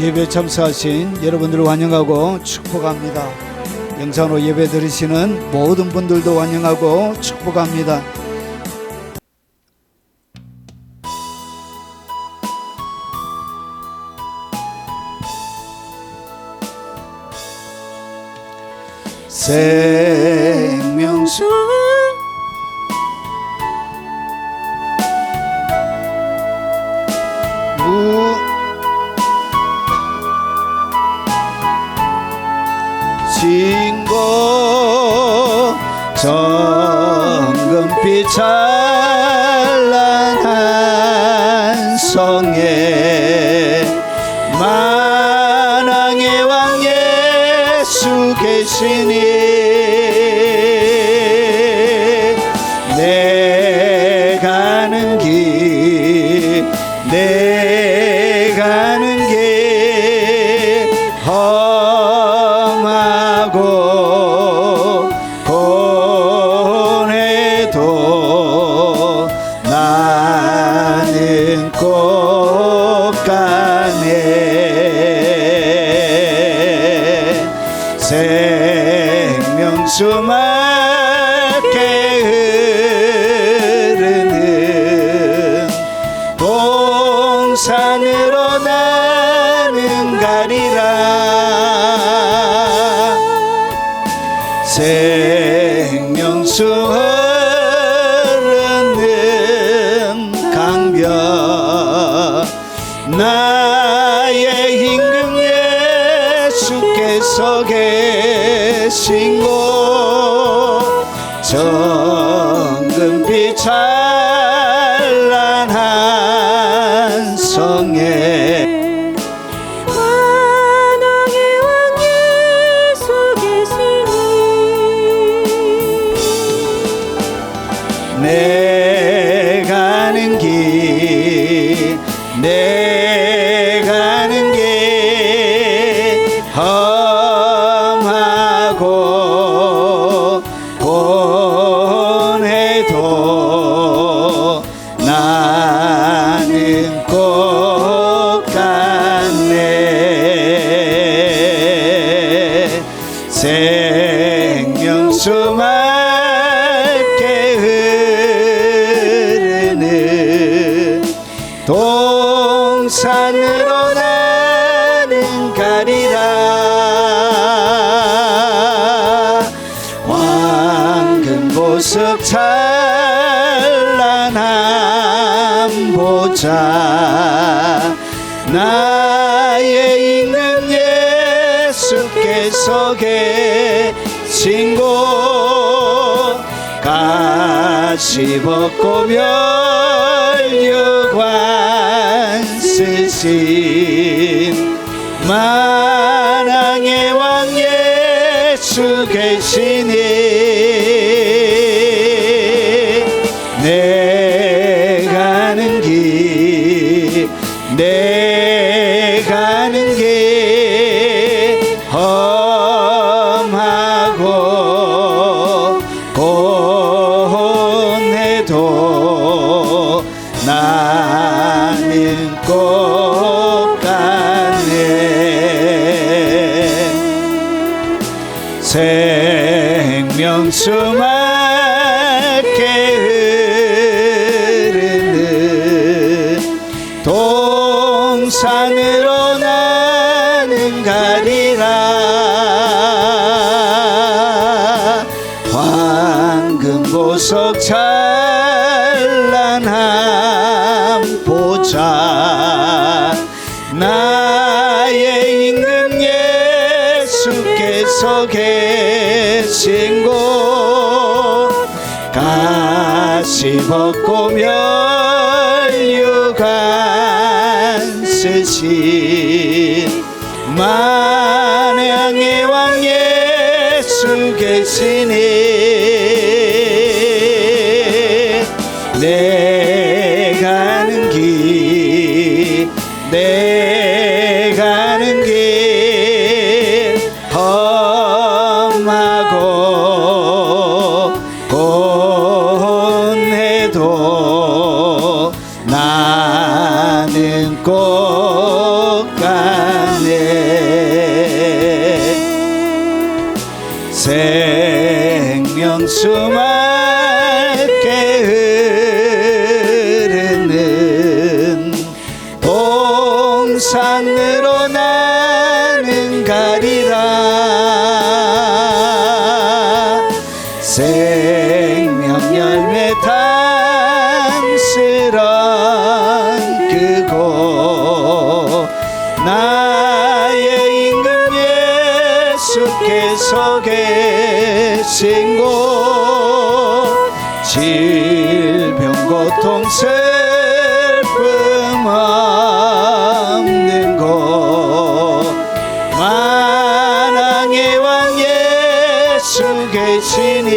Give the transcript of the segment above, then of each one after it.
예배 참석하신 여러분들을 환영하고 축복합니다. 영상으로 예배 드리시는 모든 분들도 환영하고 축복합니다. 생명수 진고 정금빛 찬란한 성에 만왕의 왕 예수 계시니 내 가는 길 내 가는 길 험하고 고뇌도 나는 꽃가네 생명수 맑게 흐르는 동산으로 나는 가리라 생명수 흐르는 강변 나의 임금 예수께서 계신 곳 정금빛 찬란한 성에 만왕의 왕 예수 계시니 내 가는 길 내 가는 길 험하고 고뇌도 나는 꽃 같네 생명수 맑게 흐르는 동산으로 나는 가리라 황금보석 찬란한 보좌 나의 임금 예수께서 계신 곳 가시 벗고 멸류관 쓰신 만왕의 왕 예수 계시니 내 가는 길 내 가는 길 험하고 고뇌도 나는 꽃 같네 생명수 맑게 흐르는 동산으로 나는 가리라 황금보석 찬란한 보좌 나의 임금 예수께서 계신 곳 가시 벗고 멸류관 쓰신 만왕의 왕 예수 계시니 내 가는 길 내 가는 길 험하고 고뇌도 나는 꽃 같네 수맑게 흐르는 동산으로 나는 가리라. 생명 열매 담스런 그곳 나의 임금 예수께서 계신 곳 질병 고통 슬픔 없는 곳 만왕의 왕 예수 계시니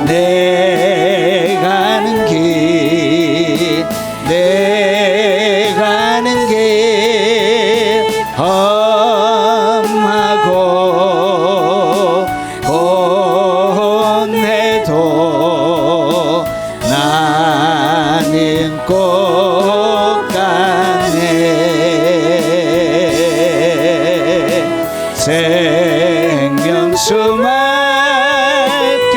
내 가는 길 내 가는 길 험하고 고뇌도 나는 꼭 가네. 생명수 맑게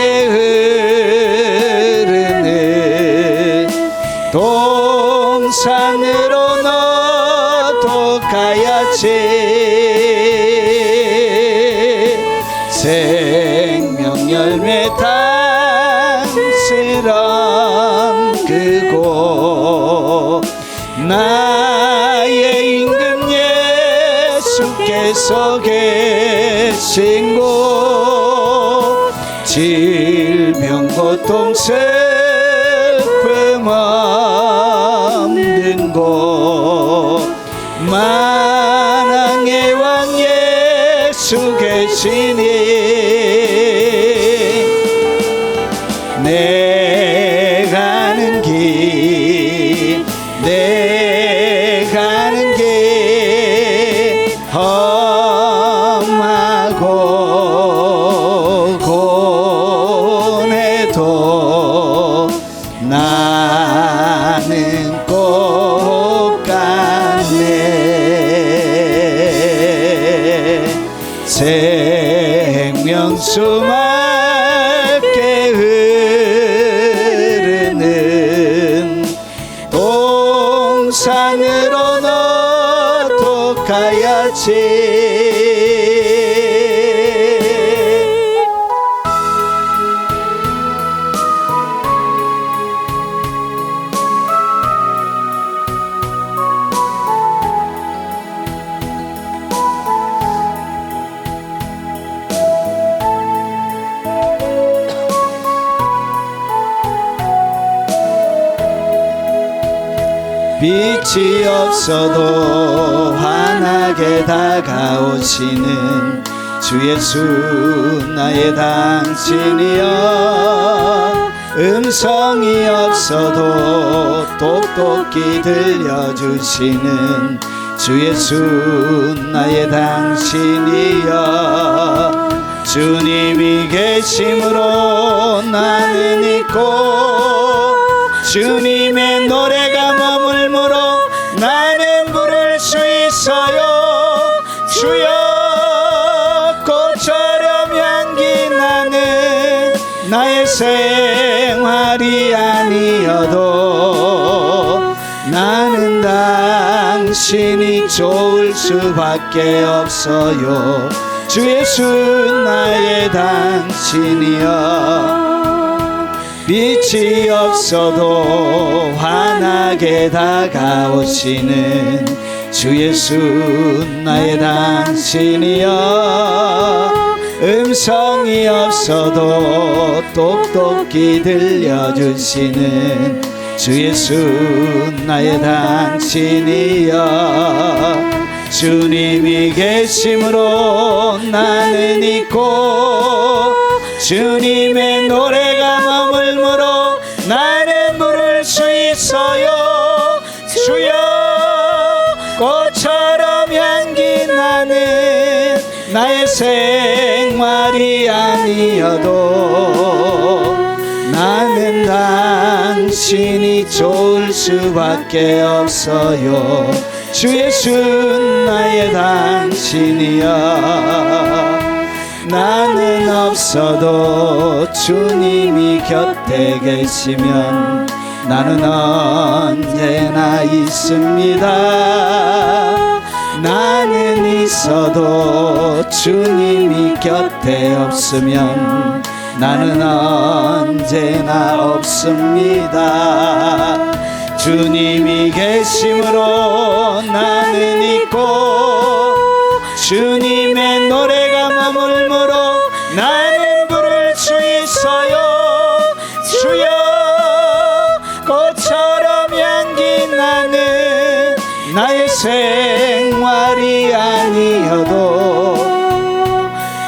흐르는 동산으로 너도 가야지. 생명 열매 담스런 그곳 나의 임금 예수께서 계신 곳 질병 고통 슬픔 없는 곳 만왕의 왕 예수 계시니 내 가는 길 내 가는 길 험하고 고뇌도 나는 꼭 가네. 생명수 맑게 흐르는 동산으로 너도 가야지. 빛이 없어도 환하게 다가오시는 주 예수 나의 당신이여. 음성이 없어도 똑똑히 들려주시는 주 예수 나의 당신이여. 주님이 계심으로 나는 있고 주님의 노래가 머물므로 나는 부를 수 있어요. 주여 꽃처럼 향기 나는 나의 생활이 아니어도 나는 당신이 좋을 수밖에 없어요. 주 예수 나의 당신이여. 빛이 없어도 환하게 다가오시는 주 예수 나의 당신이여. 음성이 없어도 똑똑히 들려주시는 주 예수 나의 당신이여. 주님이 계심으로 나는 있고 주님의 노래가 머물므로 나는 부를 수 있어요. 주여 꽃처럼 향기 나는 나의 생활이 아니어도 나는 당신이 좋을 수밖에 없어요. 주 예수 나의 당신이여. 나는 없어도 주님이 곁에 계시면 나는 언제나 있습니다. 나는 있어도 주님이 곁에 없으면 나는 언제나 없습니다. 주님이 계심으로 나는 있고 주님의 노래가 머물므로 나는 부를 수 있어요. 주여 꽃처럼 향기 나는 나의 생활이 아니어도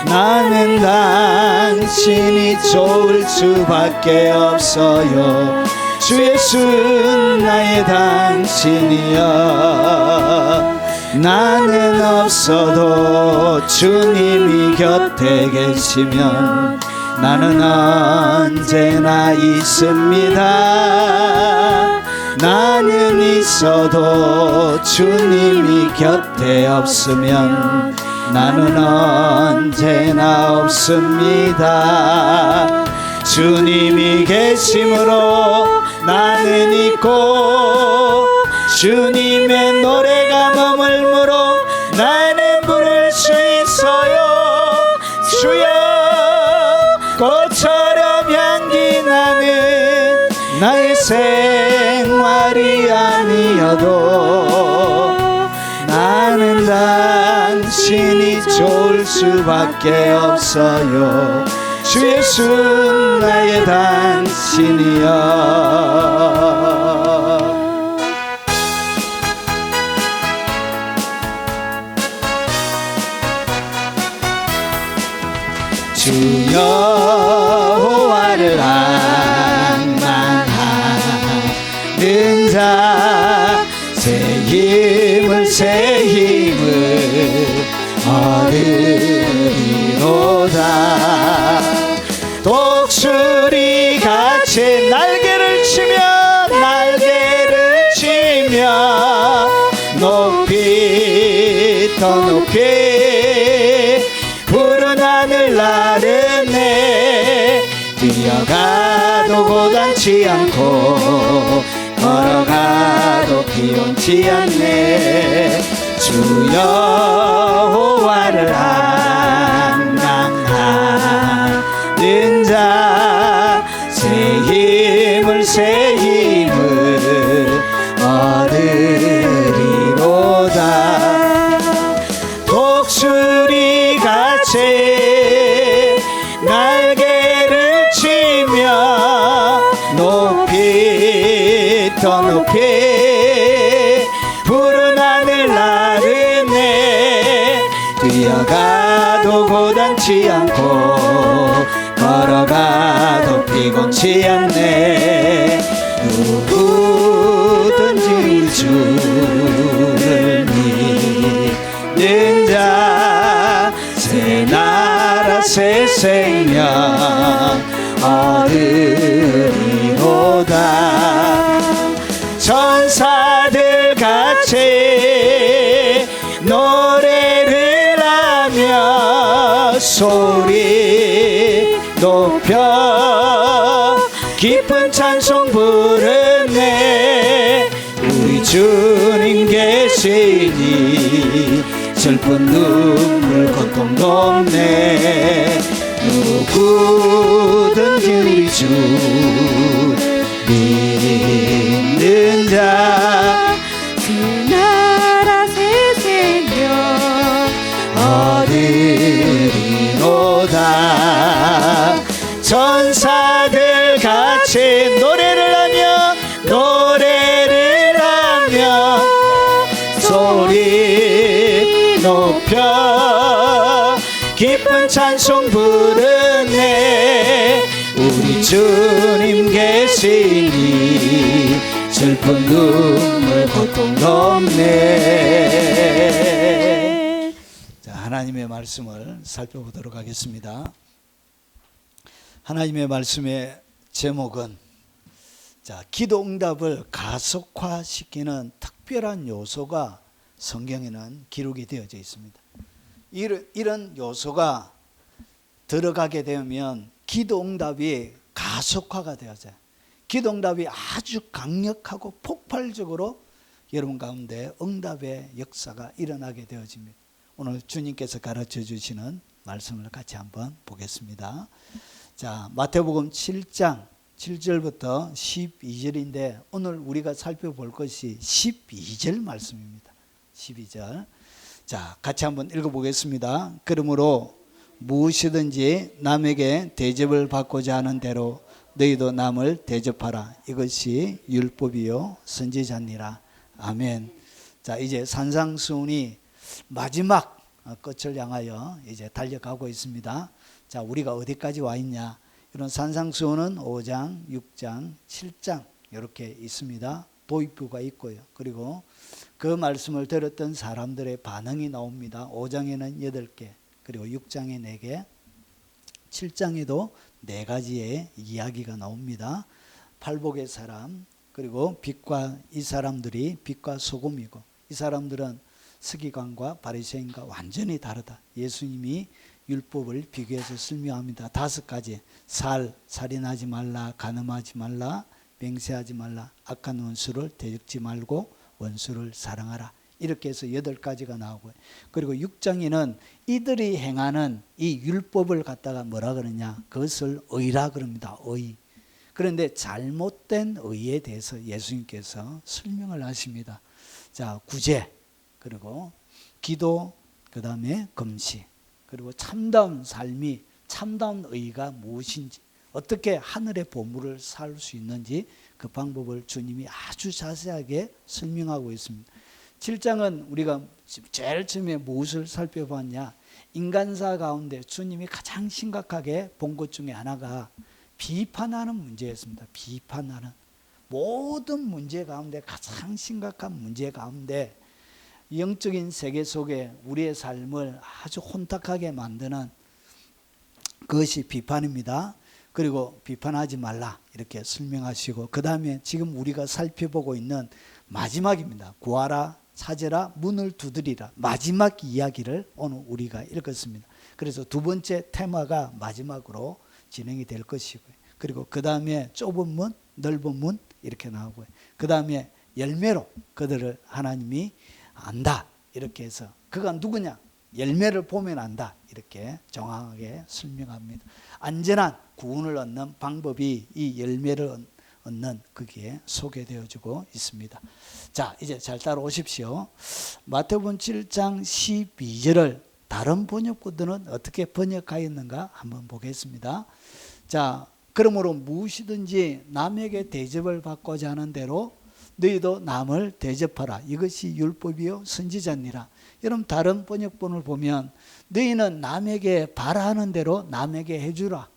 나는 당신이 좋을 수밖에 없어요. 주 예수 나의 당신이여. 나는 없어도 주님이 곁에 계시면 나는 언제나 있습니다. 나는 있어도 주님이 곁에 없으면 나는 언제나 없습니다. 주님이 계심으로 나는 있고 주님의 노래가 머물므로 나는 부를 수 있어요. 주여 꽃처럼 향기 나는 나의 생활이 아니어도 나는 당신이 좋을 수밖에 없어요. 주 예수 나의 당신이여. 주 여호와를 악망하는 자 새 힘을 얻으리로다. 독수리 같이 날개를 치며 높이 더 높이 푸른 하늘 나르네. 뛰어가도 고단치 않고 걸어가도 피곤치 않네. 주 여호와를 악망하는 자 새 힘을 얻으리로다. 독수리 같이 날개를 치며 높이 더 높이 푸른 하늘 나르네. 뛰어가도 고단치 않고 걸어가도 피곤치 않네. 누구든지 우리 주를 믿는 자 새 나라 새 생명 얻으리로다. 천사들 같이 노래를 하며 소리 높여 깊은 찬송 부르네. 우리 주님 계시니 슬픈 눈물 고통도 없네. 누구든지 우리 주 믿는 자 그 나라 새 생명 얻으리로다. 천사들 같이 노래를 하며 소리 높여 깊은 찬송 부르네. 우리 주님 계시니 슬픈 눈물 고통도 없네. 자, 하나님의 말씀을 살펴보도록 하겠습니다. 하나님의 말씀의 제목은 기도응답을 가속화시키는 특별한 요소가 성경에는 기록이 되어져 있습니다. 이런 요소가 들어가게 되면 기도 응답이 가속화가 되어져요. 기도 응답이 아주 강력하고 폭발적으로 여러분 가운데 응답의 역사가 일어나게 되어집니다. 오늘 주님께서 가르쳐 주시는 말씀을 같이 한번 보겠습니다. 자, 마태복음 7장 7절부터 12절인데 오늘 우리가 살펴볼 것이 12절 말씀입니다. 12절. 자, 같이 한번 읽어보겠습니다. 그러므로 무엇이든지 남에게 대접을 받고자 하는 대로 너희도 남을 대접하라. 이것이 율법이요 선지자니라. 아멘. 자, 이제 산상수훈이 마지막 끝을 향하여 이제 달려가고 있습니다. 자, 우리가 어디까지 와 있냐? 이런 산상수훈은 5장, 6장, 7장 이렇게 있습니다. 도입부가 있고요. 그리고 그 말씀을 들었던 사람들의 반응이 나옵니다. 5장에는 8개, 그리고 6장에 4개, 7장에도 4가지의 이야기가 나옵니다. 팔복의 사람, 그리고 빛과 이 사람들이 빛과 소금이고 이 사람들은 서기관과 바리새인과 완전히 다르다. 예수님이 율법을 비교해서 설명합니다. 5가지. 살인하지 말라, 간음하지 말라, 맹세하지 말라, 악한 원수를 대적지 말고 원수를 사랑하라. 이렇게 해서 8가지가 나오고요. 그리고 6장에는 이들이 행하는 이 율법을 갖다가 뭐라 그러냐? 그것을 의라 그럽니다. 의. 그런데 잘못된 의에 대해서 예수님께서 설명을 하십니다. 자, 구제, 그리고 기도, 그 다음에 금식, 그리고 참다운 삶이, 참다운 의가 무엇인지, 어떻게 하늘의 보물을 살 수 있는지 그 방법을 주님이 아주 자세하게 설명하고 있습니다. 7장은 우리가 제일 처음에 무엇을 살펴봤냐? 인간사 가운데 주님이 가장 심각하게 본 것 중에 하나가 비판하는 문제였습니다. 비판하는 모든 문제 가운데 가장 심각한 문제 가운데 영적인 세계 속에 우리의 삶을 아주 혼탁하게 만드는 그것이 비판입니다. 그리고 비판하지 말라 이렇게 설명하시고, 그 다음에 지금 우리가 살펴보고 있는 마지막입니다. 구하라, 찾으라, 문을 두드리라. 마지막 이야기를 오늘 우리가 읽었습니다. 그래서 2번째 테마가 마지막으로 진행이 될 것이고요. 그리고 그 다음에 좁은 문, 넓은 문 이렇게 나오고요. 그 다음에 열매로 그들을 하나님이 안다 이렇게 해서 그가 누구냐? 열매를 보면 안다 이렇게 정확하게 설명합니다. 안전한 구원을 얻는 방법이 이 열매를 얻는 거기에 소개되어지고 있습니다. 자, 이제 잘 따라오십시오. 마태복음 7장 12절을 다른 번역본들은 어떻게 번역하였는가 한번 보겠습니다. 자, 그러므로 무엇이든지 남에게 대접을 받고자 하는 대로 너희도 남을 대접하라. 이것이 율법이요 선지자니라. 여러분 다른 번역본을 보면 너희는 남에게 바라는 대로 남에게 해주라.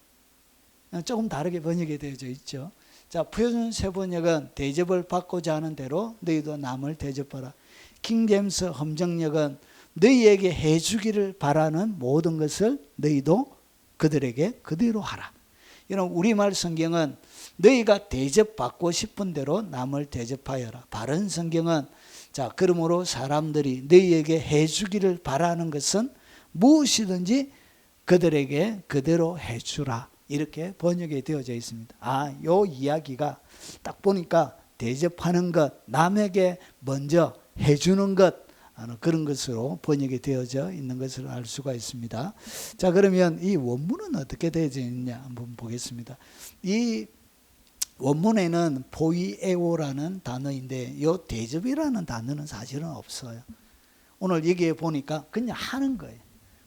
조금 다르게 번역이 되어져 있죠. 자, 표준 세번역은 대접을 받고자 하는 대로 너희도 남을 대접하라. 킹제임스 함정역은 너희에게 해주기를 바라는 모든 것을 너희도 그들에게 그대로 하라. 이런 우리말 성경은 너희가 대접받고 싶은 대로 남을 대접하여라. 바른 성경은 자, 그러므로 사람들이 너희에게 해주기를 바라는 것은 무엇이든지 그들에게 그대로 해주라. 이렇게 번역이 되어져 있습니다. 아, 요 이야기가 딱 보니까 대접하는 것, 남에게 먼저 해주는 것, 그런 것으로 번역이 되어져 있는 것을 알 수가 있습니다. 자, 그러면 이 원문은 어떻게 되어져 있느냐 한번 보겠습니다. 이 원문에는 포이에오라는 단어인데 이 대접이라는 단어는 사실은 없어요. 오늘 여기에 보니까 그냥 하는 거예요.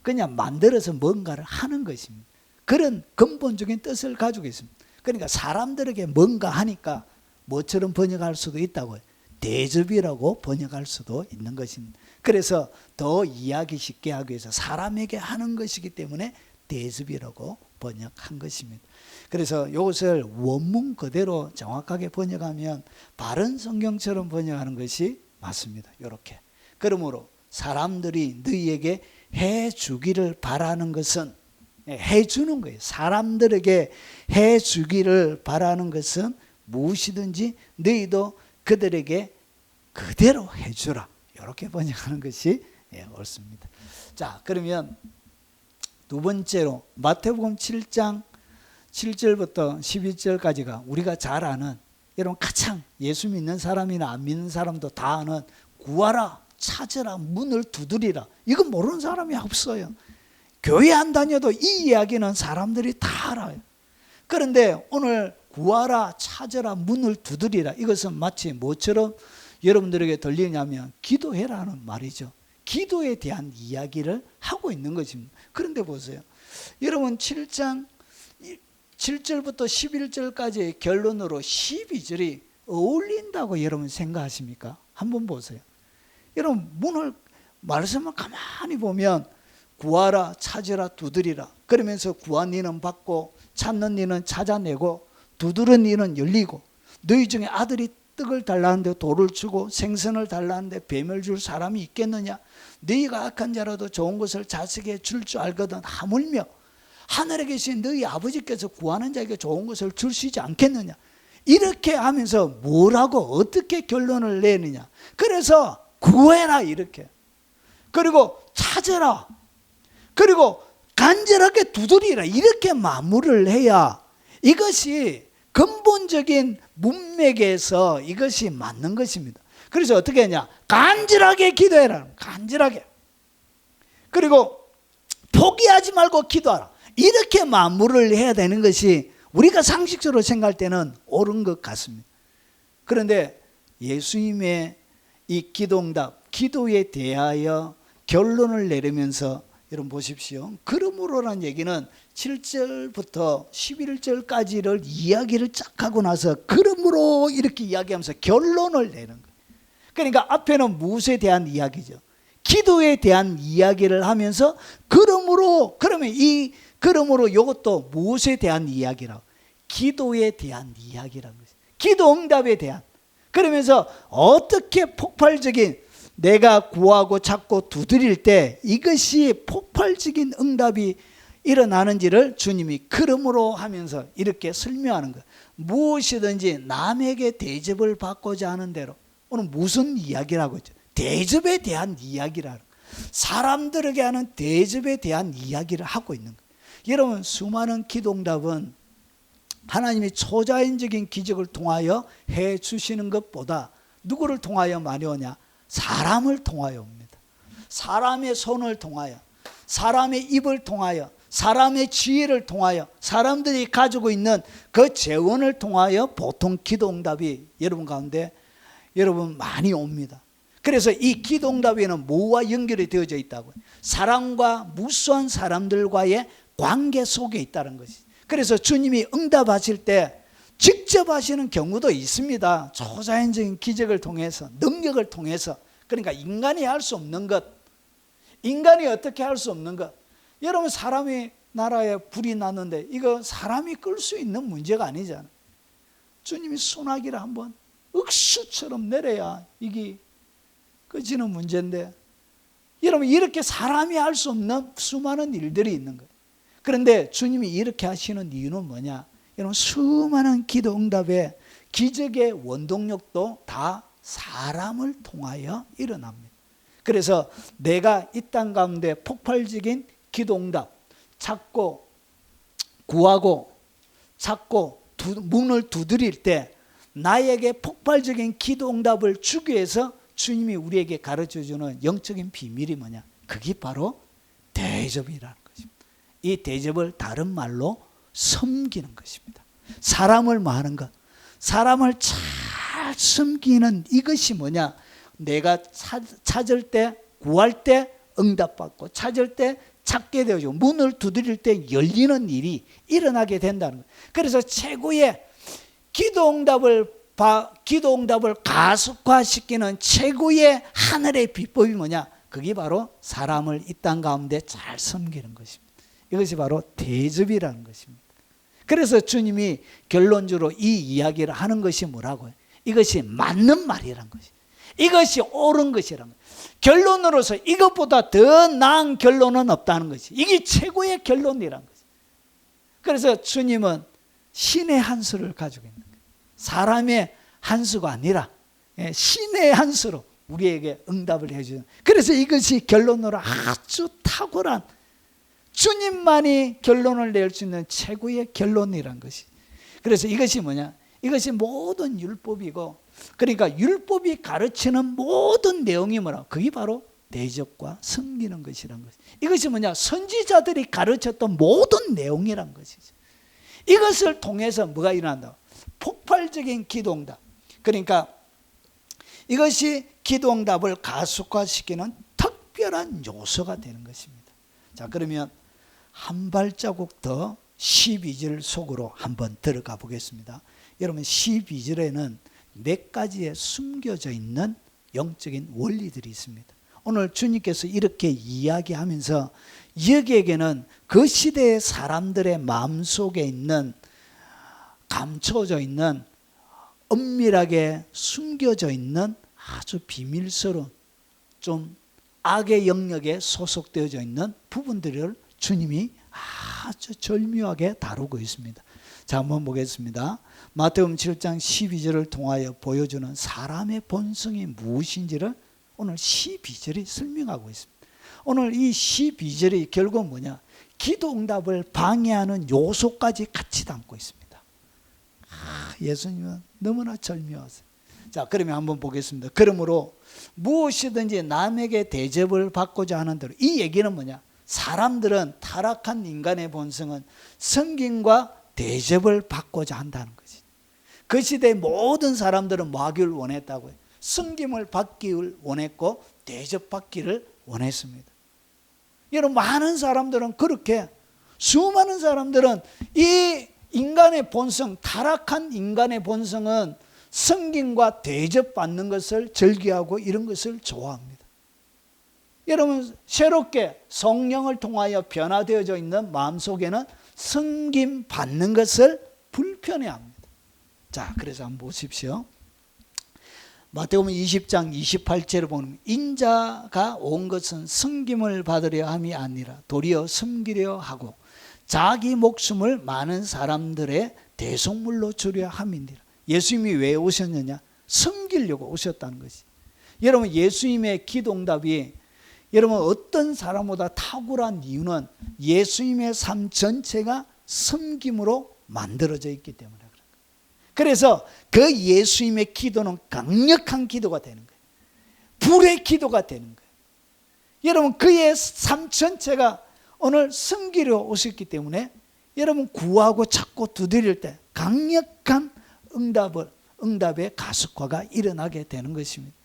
그냥 만들어서 뭔가를 하는 것입니다. 그런 근본적인 뜻을 가지고 있습니다. 그러니까 사람들에게 뭔가 하니까 뭐처럼 번역할 수도 있다고요. 대접이라고 번역할 수도 있는 것입니다. 그래서 더 이해하기 쉽게 하기 위해서 사람에게 하는 것이기 때문에 대접이라고 번역한 것입니다. 그래서 이것을 원문 그대로 정확하게 번역하면 바른 성경처럼 번역하는 것이 맞습니다. 이렇게. 그러므로 사람들이 너희에게 해주기를 바라는 것은 해주는 거예요. 사람들에게 해주기를 바라는 것은 무엇이든지 너희도 그들에게 그대로 해주라. 이렇게 번역하는 것이 옳습니다. 자, 그러면 두 번째로 마태복음 7장 7절부터 12절까지가 우리가 잘 아는, 여러분 가장 예수 믿는 사람이나 안 믿는 사람도 다 아는 구하라, 찾으라, 문을 두드리라. 이거 모르는 사람이 없어요. 교회 안 다녀도 이 이야기는 사람들이 다 알아요. 그런데 오늘 구하라, 찾으라, 문을 두드리라, 이것은 마치 뭐처럼 여러분들에게 들리냐면 기도해라는 말이죠. 기도에 대한 이야기를 하고 있는 것입니다. 그런데 보세요. 여러분 7장 7절부터 11절까지의 결론으로 12절이 어울린다고 여러분 생각하십니까? 한번 보세요. 여러분 문을 말씀을 가만히 보면 구하라, 찾으라, 두드리라. 그러면서 구한 이는 받고 찾는 이는 찾아내고 두드리는 이는 열리고 너희 중에 아들이 떡을 달라는데 돌을 주고 생선을 달라는데 뱀을 줄 사람이 있겠느냐? 너희가 악한 자라도 좋은 것을 자식에게 줄 줄 알거든 하물며 하늘에 계신 너희 아버지께서 구하는 자에게 좋은 것을 주시지 않겠느냐? 이렇게 하면서 뭐라고 어떻게 결론을 내느냐? 그래서 구해라 이렇게, 그리고 찾아라, 그리고 간절하게 두드리라, 이렇게 마무리를 해야 이것이 근본적인 문맥에서 이것이 맞는 것입니다. 그래서 어떻게 하냐? 간절하게 기도해라. 간절하게. 그리고 포기하지 말고 기도하라. 이렇게 마무리를 해야 되는 것이 우리가 상식적으로 생각할 때는 옳은 것 같습니다. 그런데 예수님의 이 기도응답, 기도에 대하여 결론을 내리면서 여러분 보십시오. 그러므로라는 얘기는 7절부터 11절까지를 이야기를 쫙 하고 나서 그러므로 이렇게 이야기하면서 결론을 내는 거예요. 그러니까 앞에는 무엇에 대한 이야기죠. 기도에 대한 이야기를 하면서 그러므로, 그러면 이 그러므로 이것도 무엇에 대한 이야기라고? 기도에 대한 이야기라는 거죠. 기도 응답에 대한. 그러면서 어떻게 폭발적인, 내가 구하고 찾고 두드릴 때 이것이 폭발적인 응답이 일어나는지를 주님이 그러므로 하면서 이렇게 설명하는 거예요. 무엇이든지 남에게 대접을 받고자 하는 대로. 오늘 무슨 이야기라고 했죠? 대접에 대한 이야기라는, 사람들에게 하는 대접에 대한 이야기를 하고 있는 거예요. 여러분 수많은 기도응답은 하나님이 초자연적인 기적을 통하여 해 주시는 것보다 누구를 통하여 많이 오냐? 사람을 통하여 옵니다. 사람의 손을 통하여, 사람의 입을 통하여, 사람의 지혜를 통하여, 사람들이 가지고 있는 그 재원을 통하여 보통 기도응답이 여러분 가운데 여러분 많이 옵니다. 그래서 이 기도응답에는 뭐와 연결이 되어져 있다고요? 사람과 무수한 사람들과의 관계 속에 있다는 것이. 그래서 주님이 응답하실 때 직접 하시는 경우도 있습니다. 초자연적인 기적을 통해서, 능력을 통해서. 그러니까 인간이 할 수 없는 것, 인간이 어떻게 할 수 없는 것. 여러분 사람이 나라에 불이 났는데 이거 사람이 끌 수 있는 문제가 아니잖아요. 주님이 소나기를 한번 억수처럼 내려야 이게 꺼지는 문제인데, 여러분 이렇게 사람이 할 수 없는 수많은 일들이 있는 거예요. 그런데 주님이 이렇게 하시는 이유는 뭐냐? 여러분 수많은 기도 응답의 기적의 원동력도 다 사람을 통하여 일어납니다. 그래서 내가 이 땅 가운데 폭발적인 기도 응답, 찾고 구하고 찾고 문을 두드릴 때 나에게 폭발적인 기도 응답을 주기 위해서 주님이 우리에게 가르쳐주는 영적인 비밀이 뭐냐? 그게 바로 대접이라는 것입니다. 이 대접을 다른 말로 섬기는 것입니다. 사람을 뭐 하는 것? 사람을 잘 섬기는 이것이 뭐냐? 내가 찾을 때, 구할 때 응답받고, 찾을 때 찾게 되어지고, 문을 두드릴 때 열리는 일이 일어나게 된다는 거예요. 그래서 최고의 기도 응답을 가속화시키는 최고의 하늘의 비법이 뭐냐? 그게 바로 사람을 이 땅 가운데 잘 섬기는 것입니다. 이것이 바로 대접이라는 것입니다. 그래서 주님이 결론적으로 이 이야기를 하는 것이 뭐라고요? 이것이 맞는 말이란 것이, 이것이 옳은 것이란 것. 결론으로서 이것보다 더 나은 결론은 없다는 것이, 이게 최고의 결론이란 것이. 그래서 주님은 신의 한 수를 가지고 있는 거예요. 사람의 한 수가 아니라 신의 한 수로 우리에게 응답을 해주는. 그래서 이것이 결론으로 아주 탁월한 주님만이 결론을 낼 수 있는 최고의 결론이란 것이. 그래서 이것이 뭐냐? 이것이 모든 율법이고, 그러니까 율법이 가르치는 모든 내용이 뭐라? 그게 바로 대접과 섬기는 것이란 것이. 이것이 뭐냐? 선지자들이 가르쳤던 모든 내용이란 것이죠. 이것을 통해서 뭐가 일어난다? 폭발적인 기도응답. 그러니까 이것이 기도응답을 가속화시키는 특별한 요소가 되는 것입니다. 자, 그러면 한 발자국 더 12절 속으로 한번 들어가 보겠습니다. 여러분, 12절에는 몇 가지의 숨겨져 있는 영적인 원리들이 있습니다. 오늘 주님께서 이렇게 이야기하면서 여기에게는 그 시대의 사람들의 마음속에 있는, 감춰져 있는, 은밀하게 숨겨져 있는 아주 비밀스러운, 좀 악의 영역에 소속되어져 있는 부분들을 주님이 아주 절묘하게 다루고 있습니다. 자, 한번 보겠습니다. 마태복음 7장 12절을 통하여 보여주는 사람의 본성이 무엇인지를 오늘 12절이 설명하고 있습니다. 오늘 이 12절이 결국 뭐냐? 기도 응답을 방해하는 요소까지 같이 담고 있습니다. 예수님은 너무나 절묘하세요. 자, 그러면 한번 보겠습니다. 그러므로 무엇이든지 남에게 대접을 받고자 하는 대로, 이 얘기는 뭐냐? 사람들은, 타락한 인간의 본성은 섬김과 대접을 받고자 한다는 거지. 그 시대의 모든 사람들은 뭐 하기를 원했다고요? 섬김을 받기를 원했고 대접받기를 원했습니다. 여러분, 많은 사람들은 그렇게, 수많은 사람들은 이 인간의 본성, 타락한 인간의 본성은 섬김과 대접받는 것을 즐겨하고 이런 것을 좋아합니다. 여러분, 새롭게 성령을 통하여 변화되어져 있는 마음속에는 섬김 받는 것을 불편해합니다. 자, 그래서 한번 보십시오. 마태복음 20장 28절을 보면, 인자가 온 것은 섬김을 받으려 함이 아니라 도리어 섬기려 하고 자기 목숨을 많은 사람들의 대속물로 주려 함이니라. 예수님이 왜 오셨느냐? 섬기려고 오셨다는 것이. 여러분, 예수님의 기도응답이 여러분 어떤 사람보다 탁월한 이유는 예수님의 삶 전체가 섬김으로 만들어져 있기 때문에 그런 거예요. 그래서 그 예수님의 기도는 강력한 기도가 되는 거예요. 불의 기도가 되는 거예요. 여러분, 그의 삶 전체가 오늘 섬기려 오셨기 때문에 여러분, 구하고 찾고 두드릴 때 강력한 응답의 가속화가 일어나게 되는 것입니다.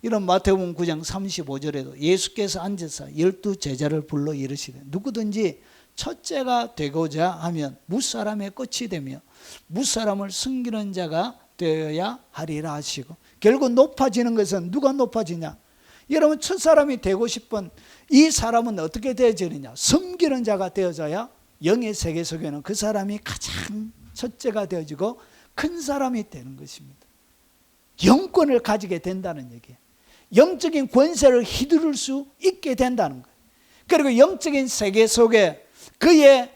이런 마태복음 9장 35절에도 예수께서 앉아서 12 제자를 불러 이르시되, 누구든지 첫째가 되고자 하면 무사람의 끝이 되며 무사람을 섬기는 자가 되어야 하리라 하시고, 결국 높아지는 것은 누가 높아지냐? 여러분, 첫사람이 되고 싶은 이 사람은 어떻게 되어지느냐? 섬기는 자가 되어져야 영의 세계 속에는 그 사람이 가장 첫째가 되어지고 큰 사람이 되는 것입니다. 영권을 가지게 된다는 얘기예요. 영적인 권세를 휘두를 수 있게 된다는 거예요. 그리고 영적인 세계 속에 그의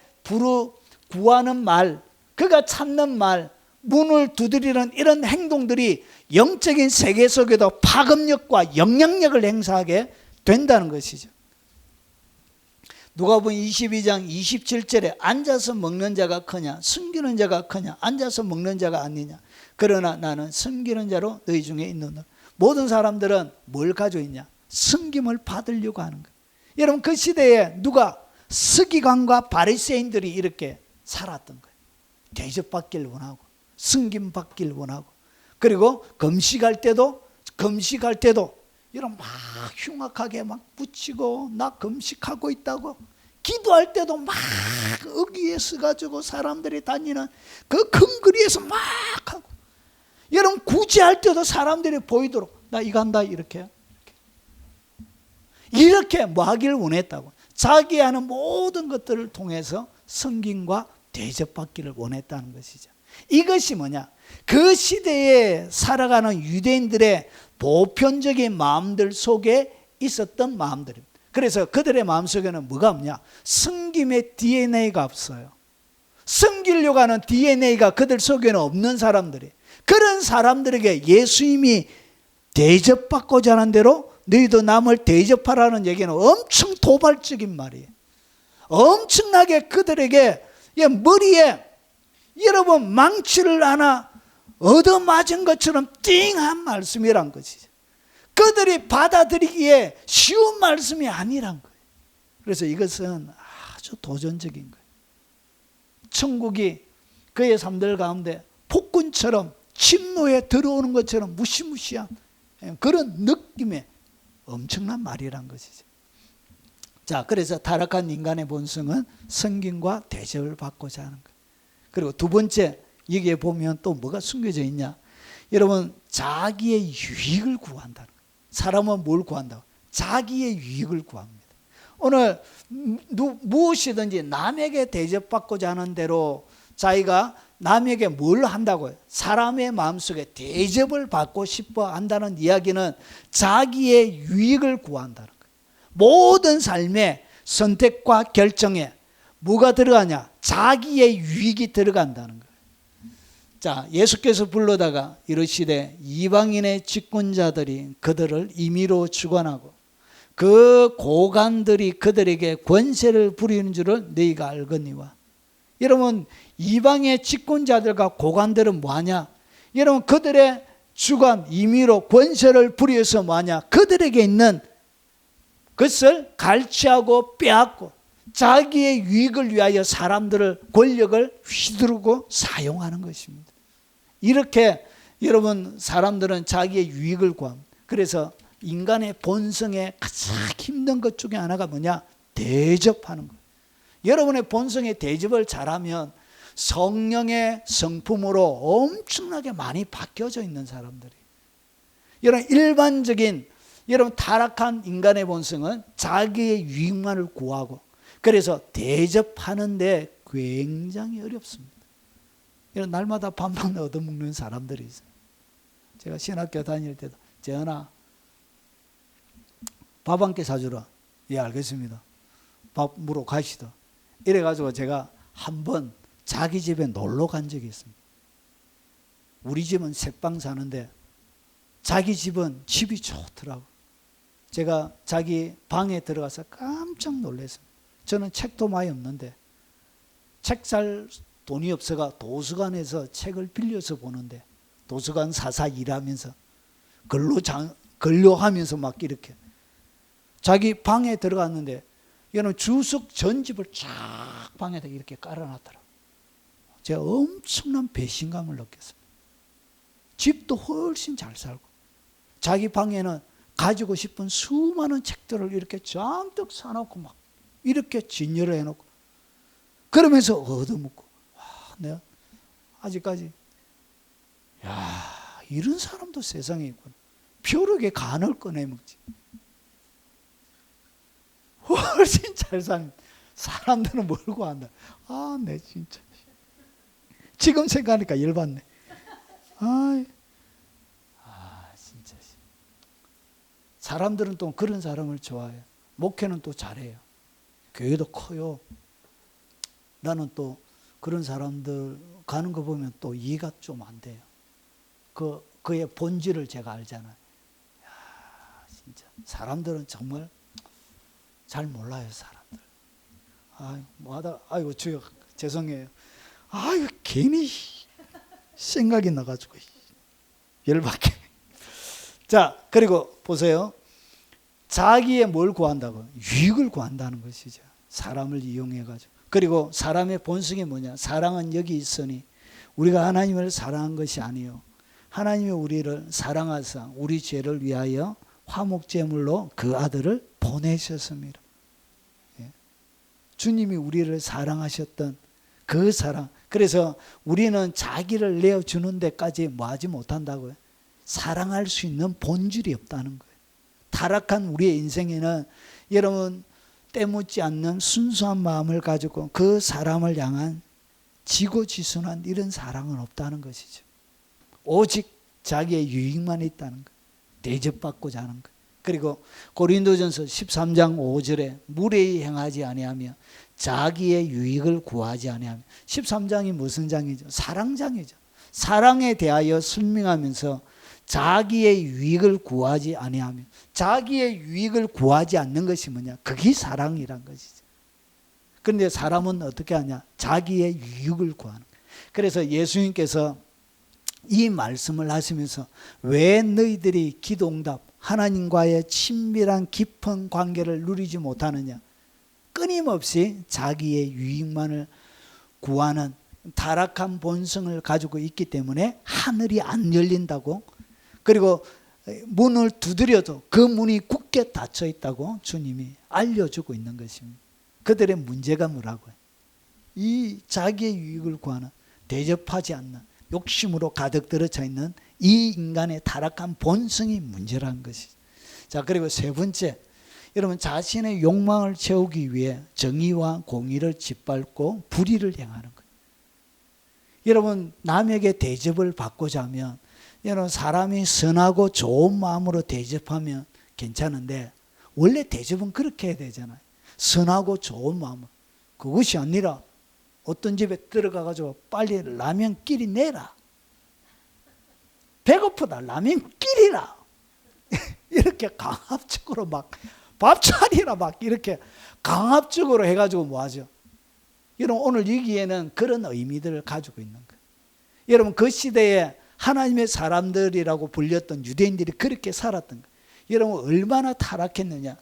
구하는 말, 그가 찾는 말, 문을 두드리는 이런 행동들이 영적인 세계 속에도 파급력과 영향력을 행사하게 된다는 것이죠. 누가복음 22장 27절에 앉아서 먹는 자가 크냐, 숨기는 자가 크냐, 앉아서 먹는 자가 아니냐. 그러나 나는 숨기는 자로 너희 중에 있느니라. 모든 사람들은 뭘 가지고 있냐? 섬김을 받으려고 하는 거예요. 여러분, 그 시대에 누가, 서기관과 바리새인들이 이렇게 살았던 거예요. 대접받기를 원하고 섬김받기를 원하고, 그리고 금식할 때도 이런 막 흉악하게 막 붙이고, 나 금식하고 있다고, 기도할 때도 막 어귀에 서가지고 사람들이 다니는 그 큰 거리에서 막 하고, 여러분 구제할 때도 사람들이 보이도록 나 이거 한다 이렇게 뭐 하기를 원했다고. 자기 하는 모든 것들을 통해서 섬김과 대접받기를 원했다는 것이죠. 이것이 뭐냐? 그 시대에 살아가는 유대인들의 보편적인 마음들 속에 있었던 마음들입니다. 그래서 그들의 마음속에는 뭐가 없냐? 섬김의 DNA가 없어요. 섬기려고 하는 DNA가 그들 속에는 없는 사람들이, 그런 사람들에게 예수님이 대접받고자 하는 대로 너희도 남을 대접하라는 얘기는 엄청 도발적인 말이에요. 엄청나게 그들에게 머리에 여러분 망치를 하나 얻어맞은 것처럼 띵한 말씀이란 것이죠. 그들이 받아들이기에 쉬운 말씀이 아니란 거예요. 그래서 이것은 아주 도전적인 거예요. 천국이 그의 삶들 가운데 폭군처럼 침노에 들어오는 것처럼 무시무시한 그런 느낌의 엄청난 말이란 것이죠. 자, 그래서 타락한 인간의 본성은 섬김과 대접을 받고자 하는 거예요. 그리고 두 번째, 여기에 보면 또 뭐가 숨겨져 있냐? 여러분, 자기의 유익을 구한다는 거예요. 사람은 뭘 구한다고? 자기의 유익을 구합니다. 오늘 무엇이든지 남에게 대접받고자 하는 대로 자기가 남에게 뭘 한다고요? 사람의 마음속에 대접을 받고 싶어 한다는 이야기는 자기의 유익을 구한다는 거예요. 모든 삶의 선택과 결정에 뭐가 들어가냐? 자기의 유익이 들어간다는 거예요. 자, 예수께서 불러다가 이르시되 이방인의 직분자들이 그들을 임의로 주관하고 그 고관들이 그들에게 권세를 부리는 줄을 너희가 알거니와. 여러분, 이방의 직분자들과 고관들은 뭐하냐? 여러분, 그들의 주관, 임의로 권세를 부려서 뭐하냐? 그들에게 있는 것을 갈취하고 빼앗고 자기의 유익을 위하여 사람들을, 권력을 휘두르고 사용하는 것입니다. 이렇게 여러분, 사람들은 자기의 유익을 구합니다. 그래서 인간의 본성에 가장 힘든 것 중에 하나가 뭐냐? 대접하는 거예요. 여러분의 본성에 대접을 잘하면 성령의 성품으로 엄청나게 많이 바뀌어져 있는 사람들이. 여러분, 일반적인 여러분 타락한 인간의 본성은 자기의 유익만을 구하고 그래서 대접하는데 굉장히 어렵습니다. 이런 날마다 밥만 얻어먹는 사람들이 있어요. 제가 신학교 다닐 때도 재현아 밥 한 끼 사주라. 예, 알겠습니다. 밥 물어 가시다. 이래가지고 제가 한번 자기 집에 놀러 간 적이 있습니다. 우리 집은 색방 사는데 자기 집은 집이 좋더라고. 제가 자기 방에 들어가서 깜짝 놀랐습니다. 저는 책도 많이 없는데 책 살 돈이 없어가 도서관에서 책을 빌려서 보는데 도서관 사사 일하면서 근로하면서 막 이렇게 자기 방에 들어갔는데 여러분 주석 전집을 쫙 방에다 이렇게 깔아놨더라고요. 제가 엄청난 배신감을 느꼈습니다. 집도 훨씬 잘 살고 자기 방에는 가지고 싶은 수많은 책들을 이렇게 잔뜩 사놓고 막 이렇게 진열을 해놓고 그러면서 얻어먹고 와, 내가 아직까지 야 이런 사람도 세상에 있구나. 벼룩에 간을 꺼내먹지. 훨씬 잘 사는 사람들은 뭘 구한다. 아, 내 진짜 지금 생각하니까 열받네. 진짜 사람들은 또 그런 사람을 좋아해요. 목회는 또 잘해요. 교회도 커요. 나는 또 그런 사람들 가는 거 보면 또 이해가 좀 안 돼요. 그의 본질을 제가 알잖아요. 야, 진짜 사람들은 정말 잘 몰라요, 사람들. 아이고, 주여, 죄송해요. 아이고, 괜히 생각이 나가지고 열받게. 자, 그리고 보세요. 자기의 뭘 구한다고? 유익을 구한다는 것이죠. 사람을 이용해가지고. 그리고 사람의 본성이 뭐냐? 사랑은 여기 있으니 우리가 하나님을 사랑한 것이 아니요. 하나님이 우리를 사랑하사 우리 죄를 위하여 화목제물로 그 아들을 보내셨습니다. 예. 주님이 우리를 사랑하셨던 그 사랑. 그래서 우리는 자기를 내어주는 데까지 뭐하지 못한다고요. 사랑할 수 있는 본질이 없다는 거예요. 타락한 우리의 인생에는 여러분 때묻지 않는 순수한 마음을 가지고 그 사람을 향한 지고지순한 이런 사랑은 없다는 것이죠. 오직 자기의 유익만 있다는 거예요. 대접받고자 하는 거예요. 그리고 고린도전서 13장 5절에 무례히 행하지 아니하며 자기의 유익을 구하지 아니하며 13장이 무슨 장이죠? 사랑장이죠. 사랑에 대하여 설명하면서 자기의 유익을 구하지 아니하며 자기의 유익을 구하지 않는 것이 뭐냐? 그게 사랑이란 것이죠. 그런데 사람은 어떻게 하냐? 자기의 유익을 구하는 거예요. 그래서 예수님께서 이 말씀을 하시면서 왜 너희들이 기도응답, 하나님과의 친밀한 깊은 관계를 누리지 못하느냐? 끊임없이 자기의 유익만을 구하는 타락한 본성을 가지고 있기 때문에 하늘이 안 열린다고, 그리고 문을 두드려도 그 문이 굳게 닫혀 있다고 주님이 알려주고 있는 것입니다. 그들의 문제가 뭐라고요? 이 자기의 유익을 구하는, 대접하지 않는, 욕심으로 가득 들어차 있는 이 인간의 타락한 본성이 문제라는 것이죠. 자, 그리고 세 번째, 여러분 자신의 욕망을 채우기 위해 정의와 공의를 짓밟고 불의를 행하는 거예요. 여러분 남에게 대접을 받고자 하면, 여러분 사람이 선하고 좋은 마음으로 대접하면 괜찮은데, 원래 대접은 그렇게 해야 되잖아요. 선하고 좋은 마음으로. 그것이 아니라 어떤 집에 들어가가지고 빨리 라면 끼리 내라, 배고프다 라면 끼리라, 이렇게 강압적으로 막 밥 차리라 막 이렇게 강압적으로 해가지고 뭐하죠? 여러분 오늘 여기에는 그런 의미들을 가지고 있는 거예요. 여러분 그 시대에 하나님의 사람들이라고 불렸던 유대인들이 그렇게 살았던 거예요. 여러분 얼마나 타락했느냐.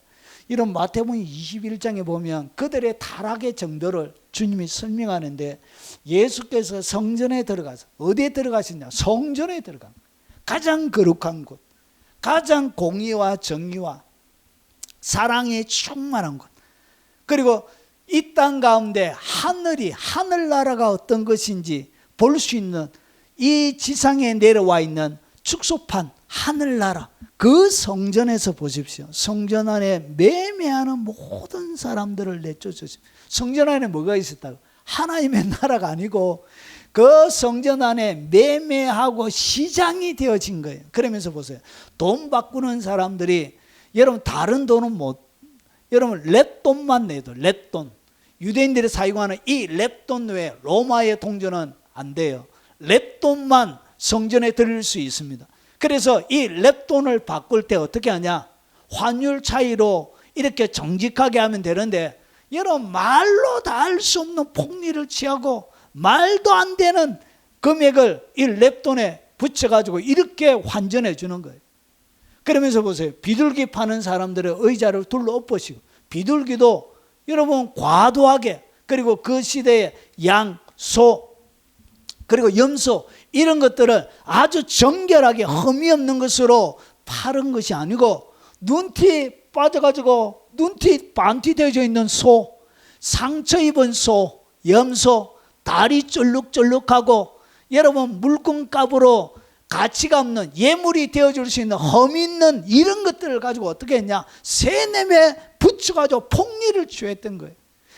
이런 마태복음 21장에 보면 그들의 타락의 정도를 주님이 설명하는데, 예수께서 성전에 들어가서, 어디에 들어가셨냐? 성전에 들어간 거예요. 가장 거룩한 곳, 가장 공의와 정의와 사랑에 충만한 곳, 그리고 이 땅 가운데 하늘나라가 어떤 것인지 볼 수 있는, 이 지상에 내려와 있는 축소판 하늘나라, 그 성전에서 보십시오. 성전 안에 매매하는 모든 사람들을 내쫓으십시오. 성전 안에 뭐가 있었다고? 하나님의 나라가 아니고 그 성전 안에 매매하고 시장이 되어진 거예요. 그러면서 보세요. 돈 바꾸는 사람들이, 여러분 다른 돈은 못, 여러분 렛돈만 내도, 렛돈, 유대인들이 사용하는 이 렛돈 외에 로마의 동전은 안 돼요. 렛돈만 성전에 드릴 수 있습니다. 그래서 이 렛돈을 바꿀 때 어떻게 하냐? 환율 차이로 이렇게 정직하게 하면 되는데, 여러분 말로 다 할 수 없는 폭리를 취하고 말도 안 되는 금액을 이 렛돈에 붙여가지고 이렇게 환전해 주는 거예요. 그러면서 보세요. 비둘기 파는 사람들의 의자를 둘러 엎으시고, 비둘기도 여러분 과도하게, 그리고 그 시대에 양, 소, 그리고 염소, 이런 것들을 아주 정결하게 흠이 없는 것으로 파는 것이 아니고, 눈티 빠져가지고 눈티 반티 되어져 있는 소, 상처 입은 소, 염소, 다리 쫄룩쫄룩하고 여러분 물건값으로 가치가 없는 예물이 되어줄 수 있는 흠 있는 이런 것들을 가지고 어떻게 했냐? 세냄에 붙여가지고 폭리를 취했던 거예요.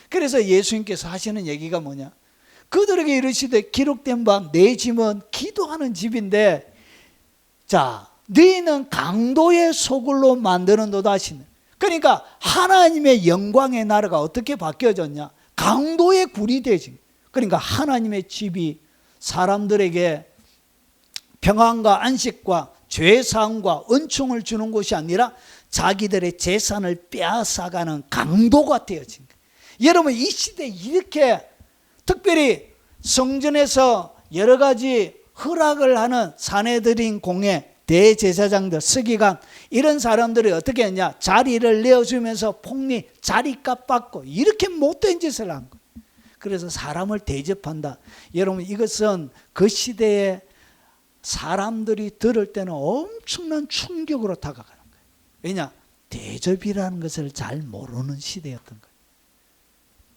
그래서 예수님께서 하시는 얘기가 뭐냐? 그들에게 이르시되 기록된 바 내 집은 기도하는 집인데, 자 너희는 강도의 소굴로 만드는도다 하시네. 그러니까 하나님의 영광의 나라가 어떻게 바뀌어졌냐? 강도의 굴이 되지. 그러니까 하나님의 집이 사람들에게 평안과 안식과 죄사함과 은총을 주는 것이 아니라 자기들의 재산을 빼앗아가는 강도가 되어진 거예요. 여러분 이 시대에 이렇게 특별히 성전에서 여러 가지 허락을 하는 사내들인 공회, 대제사장들, 서기관, 이런 사람들이 어떻게 했냐? 자리를 내어주면서 폭리, 자리값 받고 이렇게 못된 짓을 한 거예요. 그래서 사람을 대접한다. 여러분 이것은 그 시대에 사람들이 들을 때는 엄청난 충격으로 다가가는 거예요. 왜냐? 대접이라는 것을 잘 모르는 시대였던 거예요.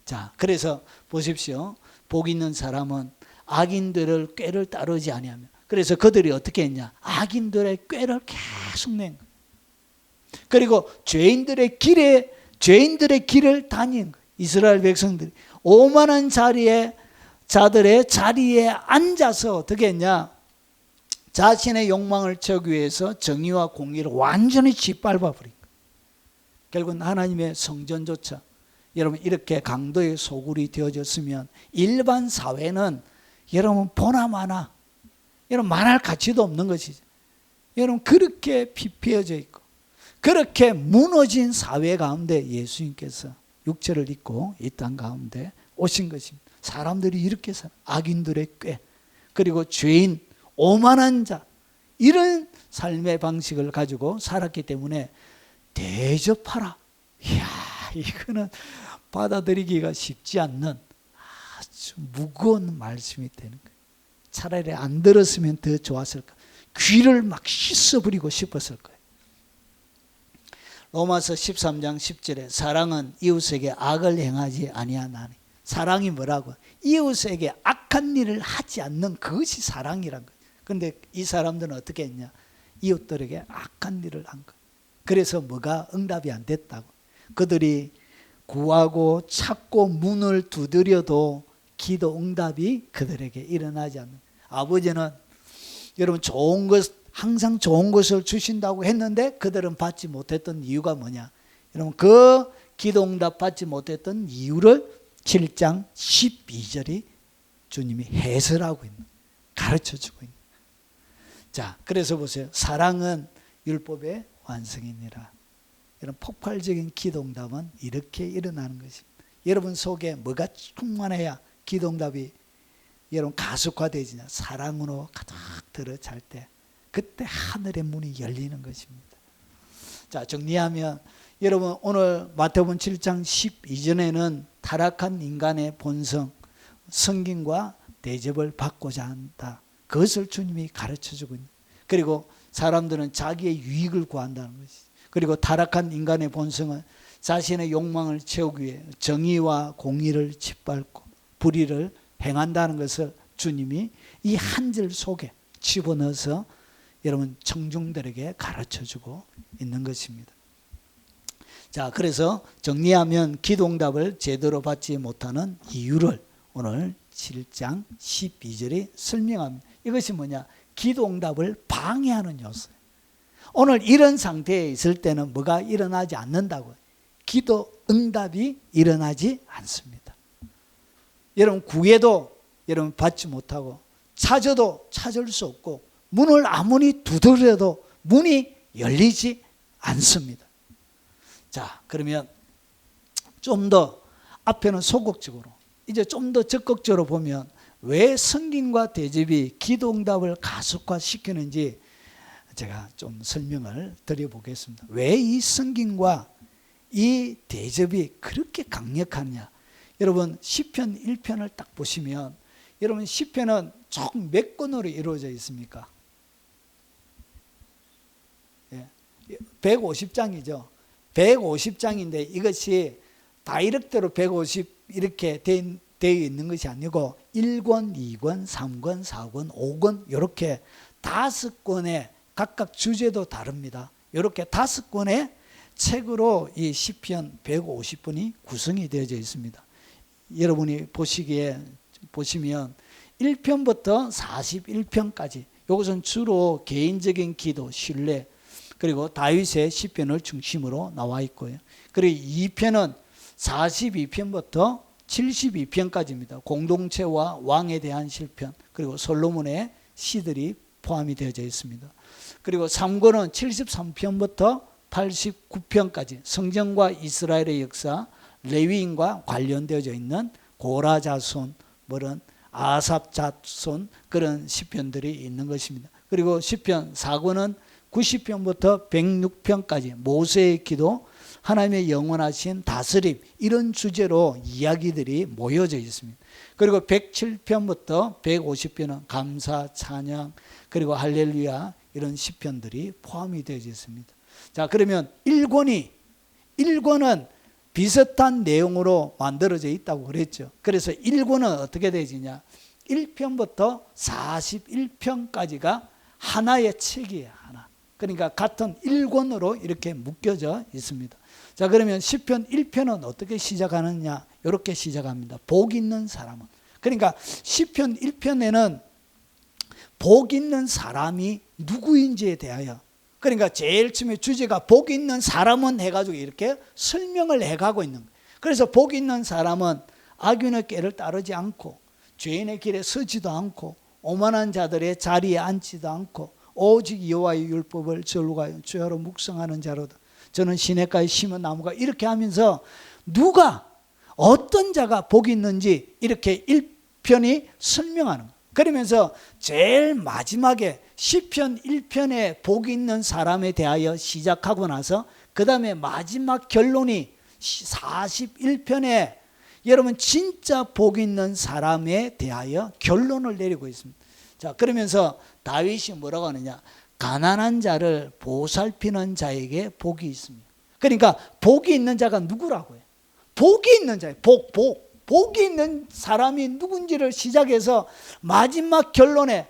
자, 그래서 보십시오. 복 있는 사람은 악인들을 꾀를 따르지 아니하며, 그래서 그들이 어떻게 했냐? 악인들의 꾀를 계속 낸 거예요. 그리고 죄인들의 길을 다닌 거예요. 이스라엘 백성들이 오만한 자들의 자리에 앉아서 어떻게 했냐? 자신의 욕망을 채우기 위해서 정의와 공의를 완전히 짓밟아 버린 거예요. 결국은 하나님의 성전조차 여러분 이렇게 강도의 소굴이 되어졌으면 일반 사회는 여러분 보나마나 여러분 말할 가치도 없는 것이죠. 여러분 그렇게 피폐해져 있고 그렇게 무너진 사회 가운데 예수님께서 육체를 입고 이 땅 가운데 오신 것입니다. 사람들이 이렇게 살아. 악인들의 꾀, 그리고 죄인, 오만한 자, 이런 삶의 방식을 가지고 살았기 때문에 대접하라. 이야, 이거는 받아들이기가 쉽지 않는 아주 무거운 말씀이 되는 거예요. 차라리 안 들었으면 더 좋았을 거예요. 귀를 막 씻어버리고 싶었을 거예요. 로마서 13장 10절에 사랑은 이웃에게 악을 행하지 아니하나니. 사랑이 뭐라고? 이웃에게 악한 일을 하지 않는 그것이 사랑이란 거예요. 그런데 이 사람들은 어떻게 했냐? 이웃들에게 악한 일을 한 거예요. 그래서 뭐가 응답이 안 됐다고. 그들이 구하고 찾고 문을 두드려도 기도 응답이 그들에게 일어나지 않는. 아버지는 여러분 좋은 것, 항상 좋은 것을 주신다고 했는데 그들은 받지 못했던 이유가 뭐냐? 여러분 그 기도 응답 받지 못했던 이유를 7장 12절이 주님이 해설하고 있는, 가르쳐주고 있는. 자, 그래서 보세요. 사랑은 율법의 완성이니라. 이런 폭발적인 기도 응답은 이렇게 일어나는 것입니다. 여러분 속에 뭐가 충만해야 기도 응답이 여러분 가속화되지냐? 사랑으로 가득 들어 잘 때, 그때 하늘의 문이 열리는 것입니다. 자, 정리하면 여러분 오늘 마태복음 7장 12절에는 타락한 인간의 본성, 성김과 대접을 받고자 한다. 그것을 주님이 가르쳐주고 있는. 그리고 사람들은 자기의 유익을 구한다는 것이죠. 그리고 타락한 인간의 본성은 자신의 욕망을 채우기 위해 정의와 공의를 짓밟고 불의를 행한다는 것을 주님이 이 한 절 속에 집어넣어서 여러분 청중들에게 가르쳐주고 있는 것입니다. 자, 그래서 정리하면 기도응답을 제대로 받지 못하는 이유를 오늘 7장 12절이 설명합니다. 이것이 뭐냐? 기도응답을 방해하는 요소예요. 오늘 이런 상태에 있을 때는 뭐가 일어나지 않는다고요? 기도응답이 일어나지 않습니다. 여러분 구해도 여러분 받지 못하고 찾아도 찾을 수 없고 문을 아무리 두드려도 문이 열리지 않습니다. 자, 그러면 좀 더 앞에는 소극적으로, 이제 좀 더 적극적으로 보면 왜 성김과 대접이 기도응답을 가속화시키는지 제가 좀 설명을 드려보겠습니다. 왜 이 성김과 이 대접이 그렇게 강력하냐? 여러분 시편 1편을 딱 보시면 여러분 시편은 총 몇 권으로 이루어져 있습니까? 150장이죠. 150장인데 이것이 다이렉트로 150 이렇게 되어 있는 것이 아니고 1권, 2권, 3권, 4권, 5권 이렇게 5권의 각각 주제도 다릅니다. 이렇게 5권의 책으로 이 시편 150편이 구성이 되어져 있습니다. 여러분이 보시면 1편부터 41편까지 이것은 주로 개인적인 기도, 신뢰, 그리고 다윗의 시편을 중심으로 나와 있고요. 그리고 2편은 42편부터 72편까지입니다. 공동체와 왕에 대한 시편, 그리고 솔로몬의 시들이 포함이 되어져 있습니다. 그리고 3권은 73편부터 89편까지 성전과 이스라엘의 역사, 레위인과 관련되어져 있는 고라 자손, 뭐런 아삽 자손 그런 시편들이 있는 것입니다. 그리고 시편 4권은 90편부터 106편까지 모세의 기도, 하나님의 영원하신 다스림 이런 주제로 이야기들이 모여져 있습니다. 그리고 107편부터 150편은 감사, 찬양, 그리고 할렐루야 이런 시편들이 포함이 되어 있습니다. 자, 그러면 1권은 비슷한 내용으로 만들어져 있다고 그랬죠. 그래서 1권은 어떻게 되지냐? 1편부터 41편까지가 하나의 책이에요. 하나. 그러니까 같은 1권으로 이렇게 묶여져 있습니다. 자, 그러면 시편 1편은 어떻게 시작하느냐? 이렇게 시작합니다. 복 있는 사람은. 그러니까 시편 1편에는 복 있는 사람이 누구인지에 대하여, 그러니까 제일 처음에 주제가 복 있는 사람은 해가지고 이렇게 설명을 해가고 있는 거예요. 그래서 복 있는 사람은 악인의 꾀를 따르지 않고 죄인의 길에 서지도 않고 오만한 자들의 자리에 앉지도 않고 오직 여호와의 율법을 전루하여 주야로 묵상하는 자로다. 저는 시냇가에 심은 나무가 이렇게 하면서 누가 어떤 자가 복이 있는지 이렇게 1편이 설명하는 거예요. 그러면서 제일 마지막에 시편 1편에 복이 있는 사람에 대하여 시작하고 나서 그 다음에 마지막 결론이 41편에 여러분 진짜 복이 있는 사람에 대하여 결론을 내리고 있습니다. 자, 그러면서 다윗이 뭐라고 하느냐, 가난한 자를 보살피는 자에게 복이 있습니다. 그러니까 복이 있는 자가 누구라고 해요? 복이 있는 자예요. 복이 있는 사람이 누군지를 시작해서 마지막 결론에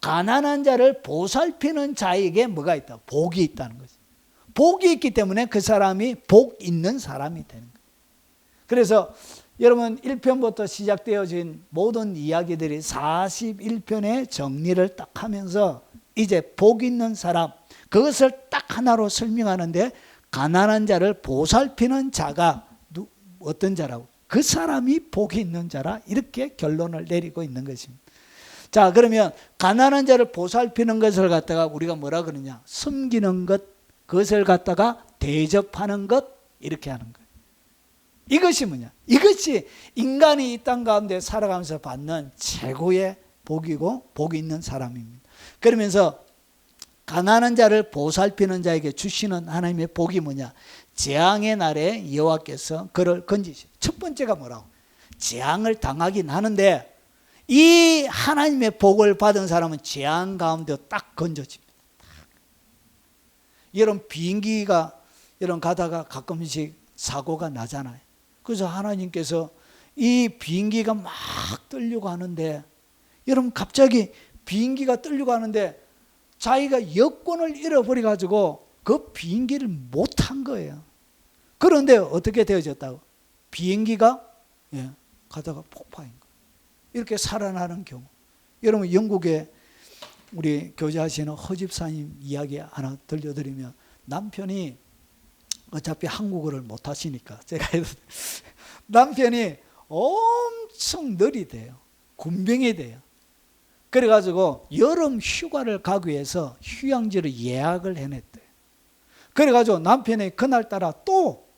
가난한 자를 보살피는 자에게 뭐가 있다? 복이 있다는 거죠. 복이 있기 때문에 그 사람이 복 있는 사람이 되는 거예요. 그래서 여러분 1편부터 시작되어진 모든 이야기들이 41편의 정리를 딱 하면서 이제 복 있는 사람, 그것을 딱 하나로 설명하는데, 가난한 자를 보살피는 자가 어떤 자라고? 그 사람이 복이 있는 자라, 이렇게 결론을 내리고 있는 것입니다. 자, 그러면 가난한 자를 보살피는 것을 갖다가 우리가 뭐라 그러냐, 섬기는 것, 그것을 갖다가 대접하는 것, 이렇게 하는 거예요. 이것이 뭐냐, 이것이 인간이 이 땅 가운데 살아가면서 받는 최고의 복이고 복이 있는 사람입니다. 그러면서 가난한 자를 보살피는 자에게 주시는 하나님의 복이 뭐냐, 재앙의 날에 여호와께서 그를 건지시. 첫 번째가 뭐라고? 재앙을 당하긴 하는데 이 하나님의 복을 받은 사람은 재앙 가운데 딱 건져집니다. 여러분 비행기가 여러분 가다가 가끔씩 사고가 나잖아요. 그래서 하나님께서 이 비행기가 막 떨려고 하는데, 여러분 갑자기 비행기가 떨려고 하는데 자기가 여권을 잃어버려 가지고 그 비행기를 못 탄 거예요. 그런데 어떻게 되어졌다고? 비행기가 가다가 폭파인 거예요. 이렇게 살아나는 경우. 여러분 영국에 우리 교제하시는 허집사님 이야기 하나 들려드리면, 남편이 어차피 한국어를 못 하시니까 제가 남편이 엄청 느리대요. 군병이 돼요. 그래가지고 여름 휴가를 가기 위해서 휴양지를 예약을 해냈대요. 그래가지고 남편이 그날따라 또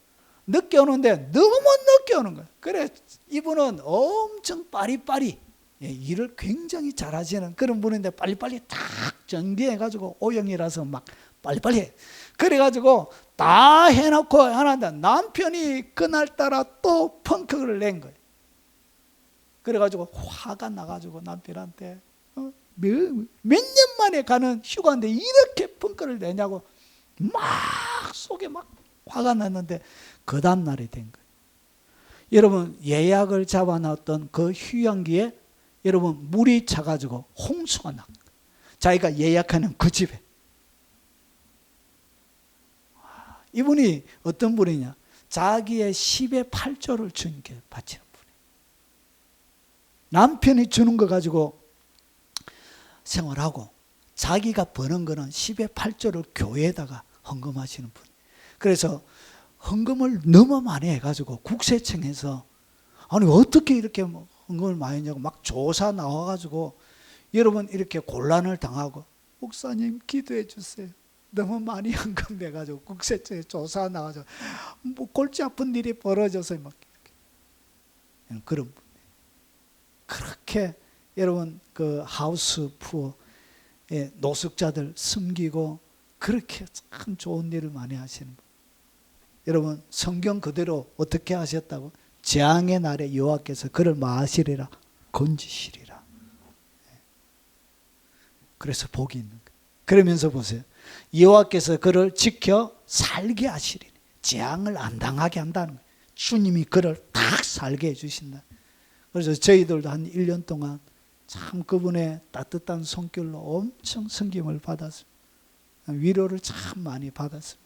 늦게 오는데 너무 늦게 오는 거예요. 그래 이분은 엄청 빠리빠리 일을 굉장히 잘하시는 그런 분인데 빨리빨리 딱 정비해가지고 오영이라서 막 빨리빨리 해. 그래가지고 다 해놓고 하는데 남편이 그날따라 또 펑크를 낸 거예요. 그래가지고 화가 나가지고 남편한테 몇 년 만에 가는 휴가인데 이렇게 펑크를 내냐고 막 속에 막 화가 났는데 그 다음 날이 된 거예요. 여러분 예약을 잡아놨던 그 휴양지에 여러분 물이 차가지고 홍수가 나. 자기가 예약하는 그 집에. 이분이 어떤 분이냐? 자기의 10의 8조를 주님께 바치는 분이에요. 남편이 주는 거 가지고 생활하고 자기가 버는 거는 10의 8조를 교회에다가 헌금하시는 분. 그래서 헌금을 너무 많이 해가지고 국세청에서 아니 어떻게 이렇게 헌금을 많이 했냐고 막 조사 나와가지고 여러분 이렇게 곤란을 당하고, 목사님 기도해 주세요. 너무 많이 헌금 내가지고 국세청에 조사 나와서 뭐 골치 아픈 일이 벌어져서 막 그런 분. 그렇게 여러분 그 하우스 푸어 노숙자들 섬기고 그렇게 참 좋은 일을 많이 하시는 분. 여러분 성경 그대로 어떻게 하셨다고? 재앙의 날에 여호와께서 그를 마시리라 건지시리라. 그래서 복이 있는 거예요. 그러면서 보세요. 여호와께서 그를 지켜 살게 하시리니, 재앙을 안 당하게 한다는 거예요. 주님이 그를 딱 살게 해주신다. 그래서 저희들도 한 1년 동안 참 그분의 따뜻한 손길로 엄청 섬김을 받았습니다. 위로를 참 많이 받았습니다.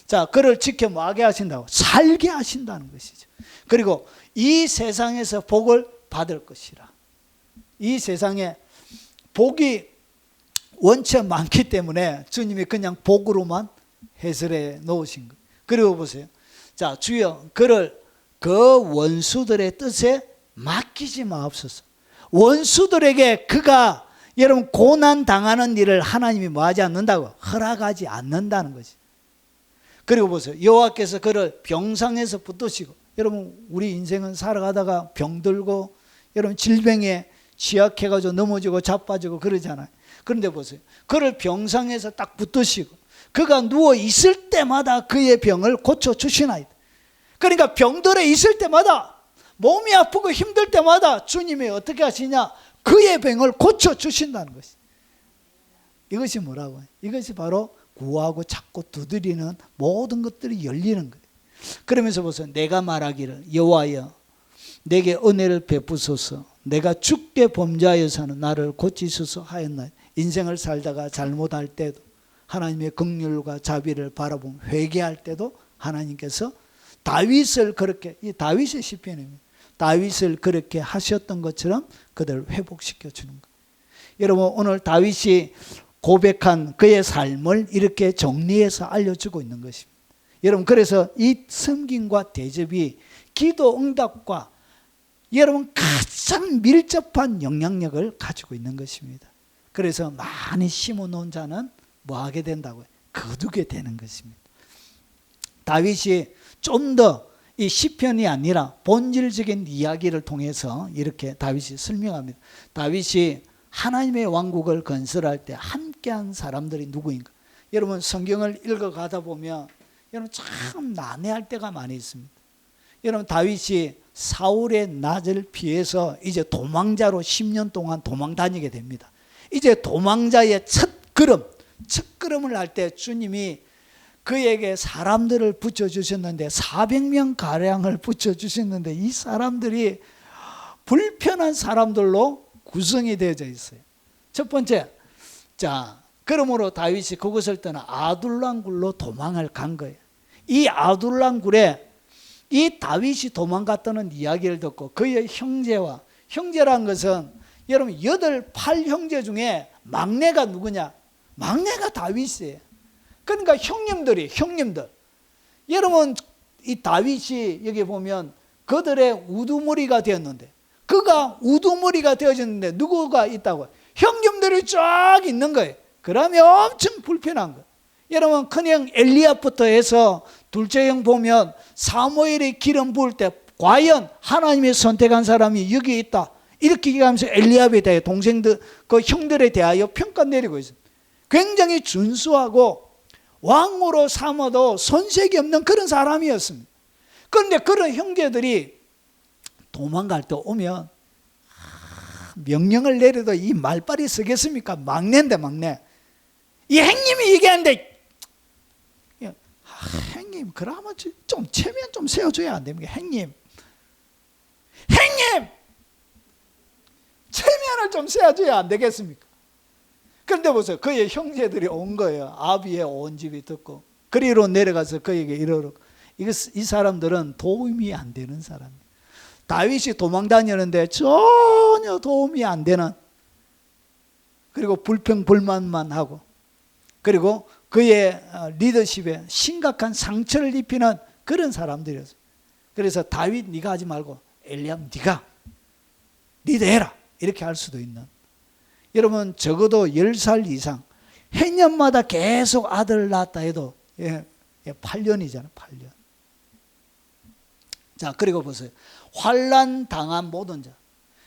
자, 그를 지켜 뭐하게 하신다고? 살게 하신다는 것이죠. 그리고 이 세상에서 복을 받을 것이라. 이 세상에 복이 원체 많기 때문에 주님이 그냥 복으로만 해설해 놓으신 거예요. 그리고 보세요. 자, 주여 그를 그 원수들의 뜻에 맡기지 마옵소서. 원수들에게 그가 여러분 고난 당하는 일을 하나님이 뭐하지 않는다고? 허락하지 않는다는 거지. 그리고 보세요. 여호와께서 그를 병상에서 붙드시고 여러분 우리 인생은 살아가다가 병들고 여러분 질병에 취약해가지고 넘어지고 자빠지고 그러잖아요. 그런데 보세요. 그를 병상에서 딱 붙드시고 그가 누워 있을 때마다 그의 병을 고쳐주시나이다. 그러니까 병들어 있을 때마다 몸이 아프고 힘들 때마다 주님이 어떻게 하시냐? 그의 병을 고쳐주신다는 것이. 이것이 뭐라고? 이것이 바로 구하고 찾고 두드리는 모든 것들이 열리는 거예요. 그러면서 보세요. 내가 말하기를 여호와여 내게 은혜를 베푸소서 내가 주께 범죄하여서는 나를 고치소서 하였나이다. 인생을 살다가 잘못할 때도 하나님의 긍휼과 자비를 바라보며 회개할 때도 하나님께서 다윗을 그렇게, 이 다윗의 시편입니다. 다윗을 그렇게 하셨던 것처럼 그들을 회복시켜 주는 거예요. 여러분 오늘 다윗이 고백한 그의 삶을 이렇게 정리해서 알려주고 있는 것입니다. 여러분 그래서 이 섬김과 대접이 기도 응답과 여러분 가장 밀접한 영향력을 가지고 있는 것입니다. 그래서 많이 심어놓은 자는 뭐 하게 된다고요? 거두게 되는 것입니다. 다윗이 좀 더 이 시편이 아니라 본질적인 이야기를 통해서 이렇게 다윗이 설명합니다. 다윗이 하나님의 왕국을 건설할 때 함께한 사람들이 누구인가? 여러분 성경을 읽어가다 보면 여러분 참 난해할 때가 많이 있습니다. 여러분 다윗이 사울의 낯을 피해서 이제 도망자로 10년 동안 도망 다니게 됩니다. 이제 도망자의 첫 걸음을 할 때 주님이 그에게 사람들을 붙여주셨는데 400명 가량을 붙여주셨는데 이 사람들이 불편한 사람들로 구성이 되어져 있어요. 첫 번째, 자 그러므로 다윗이 그것을 떠나 아둘람 굴로 도망을 간 거예요. 이 아둘람 굴에 이 다윗이 도망갔다는 이야기를 듣고 그의 형제란 것은 여러분 8형제 중에 막내가 누구냐? 막내가 다윗이에요. 그러니까 형님들 여러분 이 다윗이 여기 보면 그들의 우두머리가 되었는데 그가 우두머리가 되어졌는데 누구가 있다고? 형님들이 쫙 있는 거예요. 그러면 엄청 불편한 거예요. 여러분 큰형 엘리압부터 해서 둘째 형 보면 사무엘이 기름 부을 때 과연 하나님이 선택한 사람이 여기 있다 이렇게 얘기하면서 엘리압에 대해 동생들 그 형들에 대하여 평가 내리고 있어요. 굉장히 준수하고 왕으로 삼아도 손색이 없는 그런 사람이었습니다. 그런데 그런 형제들이 도망갈 때 오면 명령을 내려도 이 말빨이 서겠습니까? 막내인데 막내. 이 형님이 얘기하는데 형님 그러면 좀 체면 좀 세워줘야 안 됩니까? 형님 체면을 좀 세워줘야 안 되겠습니까? 그런데 보세요. 그의 형제들이 온 거예요. 아비의 온 집이 듣고 그리로 내려가서 그에게 이르러 이 사람들은 도움이 안 되는 사람이에요. 다윗이 도망 다니는데 전혀 도움이 안 되는 그리고 불평불만만 하고 그리고 그의 리더십에 심각한 상처를 입히는 그런 사람들이었어요. 그래서 다윗 네가 하지 말고 엘리압 네가 리더해라 이렇게 할 수도 있는 여러분 적어도 10살 이상 해년마다 계속 아들을 낳았다 해도 8년이잖아요. 8년. 자 그리고 보세요. 환난 당한 모든 자.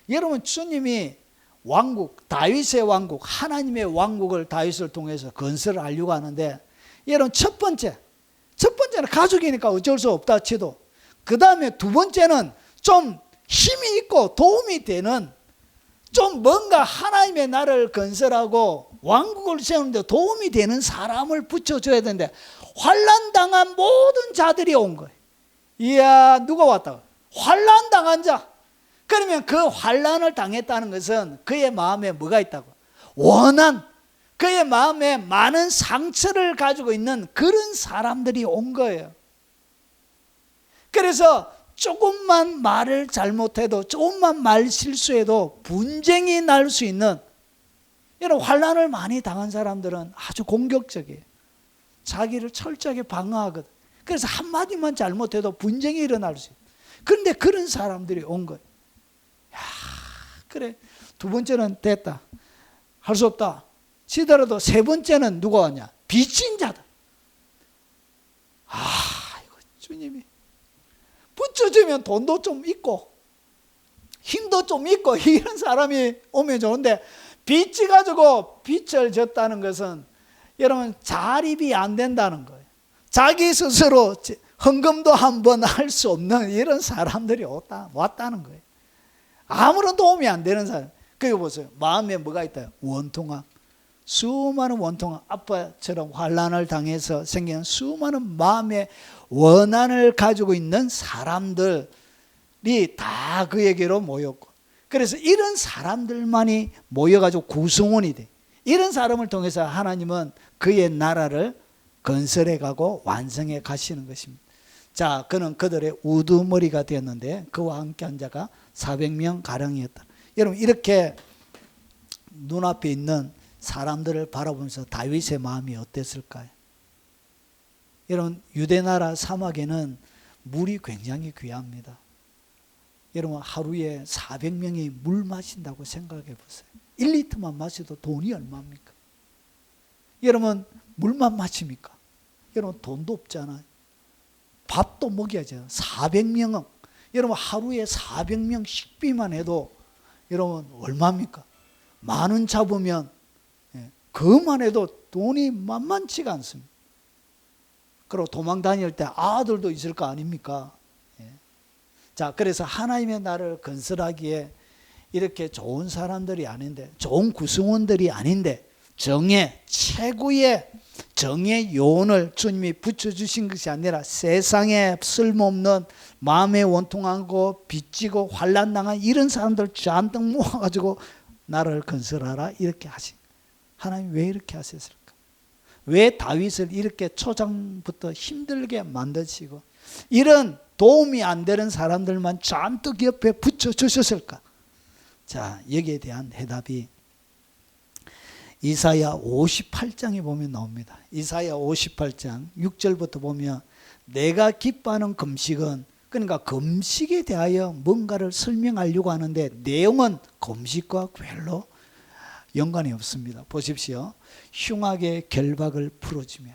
여러분 주님이 왕국 다윗의 왕국 하나님의 왕국을 다윗을 통해서 건설하려고 하는데 여러분 첫 번째는 가족이니까 어쩔 수 없다 치도 그 다음에 두 번째는 좀 힘이 있고 도움이 되는 좀 뭔가 하나님의 나라를 건설하고 왕국을 세우는데 도움이 되는 사람을 붙여줘야 되는데 환난당한 모든 자들이 온 거예요. 이야 누가 왔다고? 환난당한 자. 그러면 그 환난을 당했다는 것은 그의 마음에 뭐가 있다고? 원한 그의 마음에 많은 상처를 가지고 있는 그런 사람들이 온 거예요. 그래서 조금만 말을 잘못해도 조금만 말 실수해도 분쟁이 날 수 있는 이런 환난을 많이 당한 사람들은 아주 공격적이에요. 자기를 철저하게 방어하거든. 그래서 한마디만 잘못해도 분쟁이 일어날 수 있어요. 그런데 그런 사람들이 온 거예요. 야, 그래 두 번째는 됐다. 할 수 없다. 치더라도 세 번째는 누가 왔냐? 빚진 자다. 이거 주님이 받쳐주면 돈도 좀 있고 힘도 좀 있고 이런 사람이 오면 좋은데, 빚지 가지고 빚을 졌다는 것은 여러분 자립이 안 된다는 거예요. 자기 스스로 헌금도 한번 할 수 없는 이런 사람들이 왔다는 거예요. 아무런 도움이 안 되는 사람. 그리고 보세요. 마음에 뭐가 있다? 원통함. 수많은 원통함. 아빠처럼 환난을 당해서 생기는 수많은 마음의 원한을 가지고 있는 사람들이 다 그에게로 모였고, 그래서 이런 사람들만이 모여가지고 구성원이 돼. 이런 사람을 통해서 하나님은 그의 나라를 건설해 가고 완성해 가시는 것입니다. 자, 그는 그들의 우두머리가 되었는데 그와 함께 한 자가 400명 가량이었다. 여러분, 이렇게 눈앞에 있는 사람들을 바라보면서 다윗의 마음이 어땠을까요? 여러분, 유대나라 사막에는 물이 굉장히 귀합니다. 여러분, 하루에 400명이 물 마신다고 생각해 보세요. 1리터만 마셔도 돈이 얼마입니까? 여러분, 물만 마십니까? 여러분, 돈도 없잖아요. 밥도 먹여야죠. 400명은 여러분 하루에 400명 식비만 해도 여러분 얼마입니까? 10,000원 잡으면 그것만 해도 돈이 만만치가 않습니다. 그리고 도망 다닐 때 아들도 있을 거 아닙니까? 자, 그래서 하나님의 나라를 건설하기에 이렇게 좋은 사람들이 아닌데, 좋은 구성원들이 아닌데, 최고의 정의 요원을 주님이 붙여주신 것이 아니라 세상에 쓸모없는 마음에 원통하고 빚지고 환난당한 이런 사람들 잔뜩 모아가지고 나라를 건설하라 이렇게 하신. 하나님 왜 이렇게 하셨을까? 왜 다윗을 이렇게 초장부터 힘들게 만드시고 이런 도움이 안 되는 사람들만 잔뜩 옆에 붙여주셨을까? 자, 여기에 대한 해답이 이사야 58장에 보면 나옵니다. 이사야 58장 6절부터 보면 내가 기뻐하는 금식은, 그러니까 금식에 대하여 뭔가를 설명하려고 하는데 내용은 금식과 별로 연관이 없습니다. 보십시오. 흉악의 결박을 풀어주며,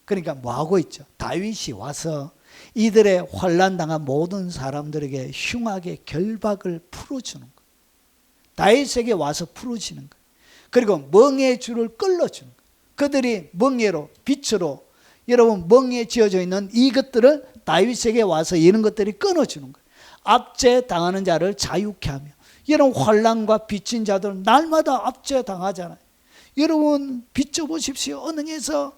그러니까 뭐하고 있죠? 다윗이 와서 이들의 환난당한 모든 사람들에게 흉악의 결박을 풀어주는 거예요. 다윗에게 와서 풀어주는 거예요. 그리고 멍에의 줄을 끌어주는 거예요. 그들이 멍에로, 빛으로, 여러분 멍에 지어져 있는 이것들을 다윗에게 와서 이런 것들이 끊어주는 거예요. 압제당하는 자를 자유케 하며, 여러분 환난과 빚진 자들은 날마다 압제당하잖아요. 여러분 비춰보십시오. 은행에서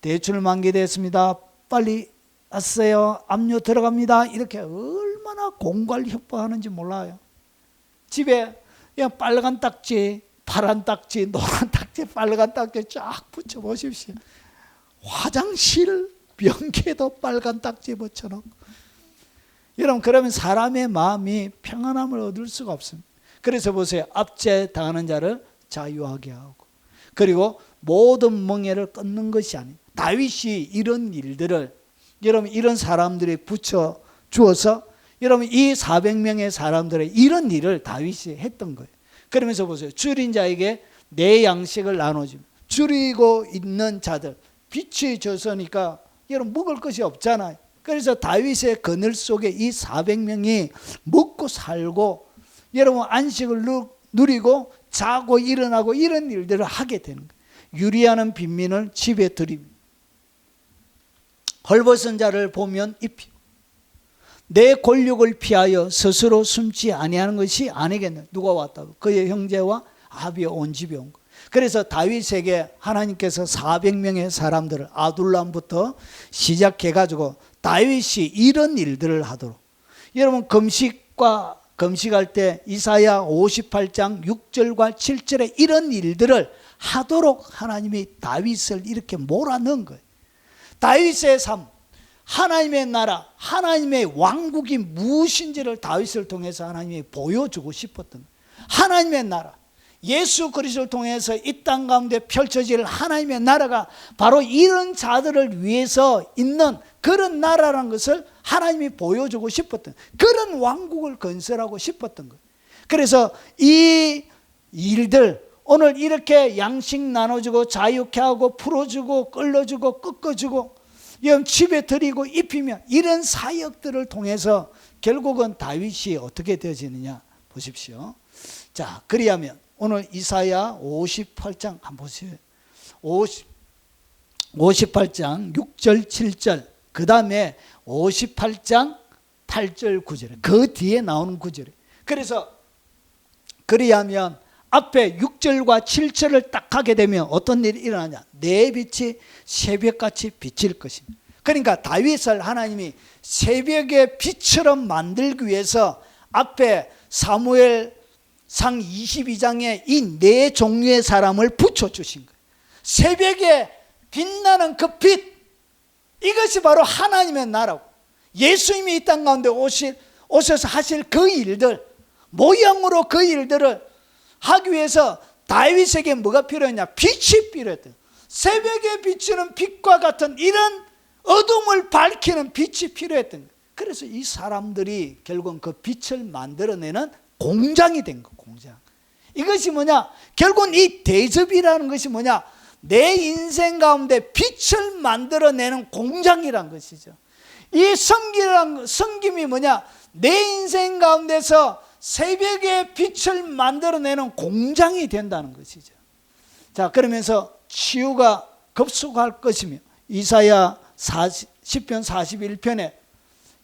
대출 만기됐습니다. 빨리 왔어요. 압류 들어갑니다. 이렇게 얼마나 공갈 협박하는지 몰라요. 집에 그냥 빨간 딱지, 파란 딱지, 노란 딱지, 빨간 딱지 쫙 붙여보십시오. 화장실 변기에도 빨간 딱지 붙여놓고. 여러분, 그러면 사람의 마음이 평안함을 얻을 수가 없습니다. 그래서 보세요. 압제당하는 자를 자유하게 하고, 그리고 모든 멍에를 끊는 것이 아닌, 다윗이 이런 일들을 여러분 이런 사람들이 붙여 주어서 여러분 이 400명의 사람들의 이런 일을 다윗이 했던 거예요. 그러면서 보세요. 줄인 자에게 내 양식을 나눠주며, 줄이고 있는 자들, 빛이 졌으니까 여러분 먹을 것이 없잖아요. 그래서 다윗의 그늘 속에 이 400명이 먹고 살고 여러분 안식을 누리고 자고 일어나고 이런 일들을 하게 되는 거예요. 유리하는 빈민을 집에 들이며, 헐벗은 자를 보면 입히고, 내 권력을 피하여 스스로 숨지 아니하는 것이 아니겠네. 누가 왔다고? 그의 형제와 아비와 온 집이 온 거. 그래서 다윗에게 하나님께서 400명의 사람들을 아둘람부터 시작해가지고 다윗이 이런 일들을 하도록, 여러분 금식할 때 이사야 58장 6절과 7절에 이런 일들을 하도록 하나님이 다윗을 이렇게 몰아넣은 거예요. 다윗의 삶, 하나님의 나라, 하나님의 왕국이 무엇인지를 다윗을 통해서 하나님이 보여주고 싶었던 거예요. 하나님의 나라, 예수 그리스도를 통해서 이 땅 가운데 펼쳐질 하나님의 나라가 바로 이런 자들을 위해서 있는 그런 나라라는 것을 하나님이 보여주고 싶었던, 그런 왕국을 건설하고 싶었던 거예요. 그래서 이 일들, 오늘 이렇게 양식 나눠주고 자유케 하고 풀어주고 끌어주고 꺾어주고 집에 들이고 입히며 이런 사역들을 통해서 결국은 다윗이 어떻게 되어지느냐 보십시오. 자, 그리하면 오늘 이사야 58장 한번 보세요. 58장 6절 7절 그 다음에 58장 8절 9절 그 뒤에 나오는 구절이. 그래서 그리하면 앞에 6절과 7절을 딱 하게 되면 어떤 일이 일어나냐. 내 빛이 새벽같이 비칠 것입니다. 그러니까 다윗을 하나님이 새벽의 빛처럼 만들기 위해서 앞에 사무엘상 22장에 이 네 종류의 사람을 붙여주신 거예요. 새벽에 빛나는 그 빛, 이것이 바로 하나님의 나라고 예수님이 이 땅 가운데 오셔서 하실 그 일들, 모형으로 그 일들을 하기 위해서 다윗에게 뭐가 필요했냐? 빛이 필요했대요. 새벽에 비치는 빛과 같은 이런 어둠을 밝히는 빛이 필요했던 거예요. 그래서 이 사람들이 결국은 그 빛을 만들어내는 공장이 된 거예요. 공장. 이것이 뭐냐? 결국은 이 대접이라는 것이 뭐냐? 내 인생 가운데 빛을 만들어내는 공장이란 것이죠. 이 섬김이 뭐냐? 내 인생 가운데서 새벽의 빛을 만들어내는 공장이 된다는 것이죠. 자, 그러면서 치유가 급속할 것이며 이사야 10편 41편에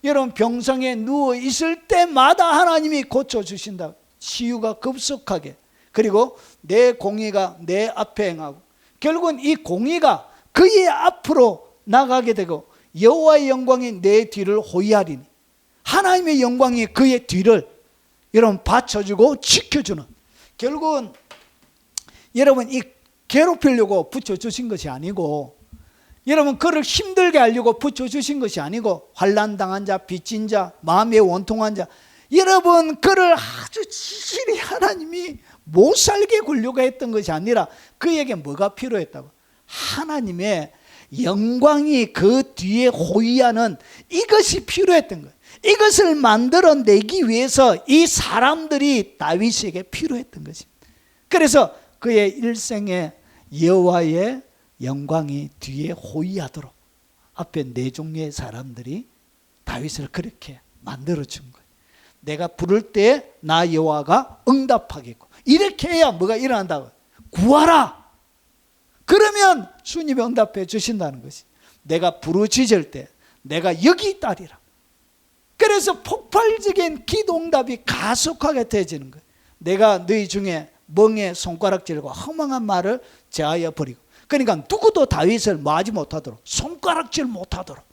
여러분 병성에 누워 있을 때마다 하나님이 고쳐주신다. 치유가 급속하게. 그리고 내 공의가 내 앞에 행하고 결국은 이 공의가 그의 앞으로 나가게 되고 여호와의 영광이 내 뒤를 호위하리니 하나님의 영광이 그의 뒤를 여러분 받쳐주고 지켜주는, 결국은 여러분 이 괴롭히려고 붙여주신 것이 아니고 여러분 그를 힘들게 하려고 붙여주신 것이 아니고 환난당한 자, 빚진 자, 마음에 원통한 자, 여러분 그를 아주 지실히 하나님이 못 살게 굴려고 했던 것이 아니라 그에게 뭐가 필요했다고? 하나님의 영광이 그 뒤에 호위하는 이것이 필요했던 거예요. 이것을 만들어내기 위해서 이 사람들이 다윗에게 필요했던 것입니다. 그래서 그의 일생에 여호와의 영광이 뒤에 호위하도록 앞에 네 종류의 사람들이 다윗을 그렇게 만들어준 거예요. 내가 부를 때 나 여호와가 응답하겠고 이렇게 해야 뭐가 일어난다고? 구하라. 그러면 주님이 응답해 주신다는 것이. 내가 부르짖을 때 내가 여기 있다리라. 그래서 폭발적인 기도 응답이 가속하게 되어지는 거예요. 내가 너희 중에 멍에 손가락질과 허망한 말을 제하여 버리고, 그러니까 누구도 다윗을 뭐하지 못하도록, 손가락질 못하도록,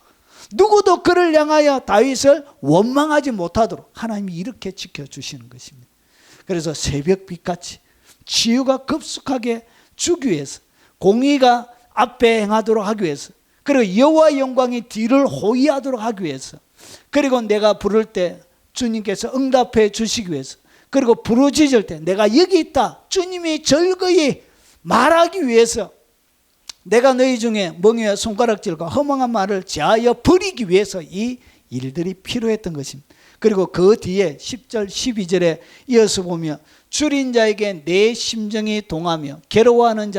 누구도 그를 향하여 다윗을 원망하지 못하도록 하나님이 이렇게 지켜주시는 것입니다. 그래서 새벽빛같이 치유가 급속하게 주기 위해서, 공의가 앞에 행하도록 하기 위해서, 그리고 여호와의 영광이 뒤를 호위하도록 하기 위해서, 그리고 내가 부를 때 주님께서 응답해 주시기 위해서, 그리고 부르짖을 때 내가 여기 있다 주님이 절거히 말하기 위해서, 내가 너희 중에 멍에와 손가락질과 허망한 말을 제하여 버리기 위해서 이 일들이 필요했던 것입니다. 그리고 그 뒤에 10절 12절에 이어서 보면 줄인 자에게 내 심정이 동하며 괴로워하는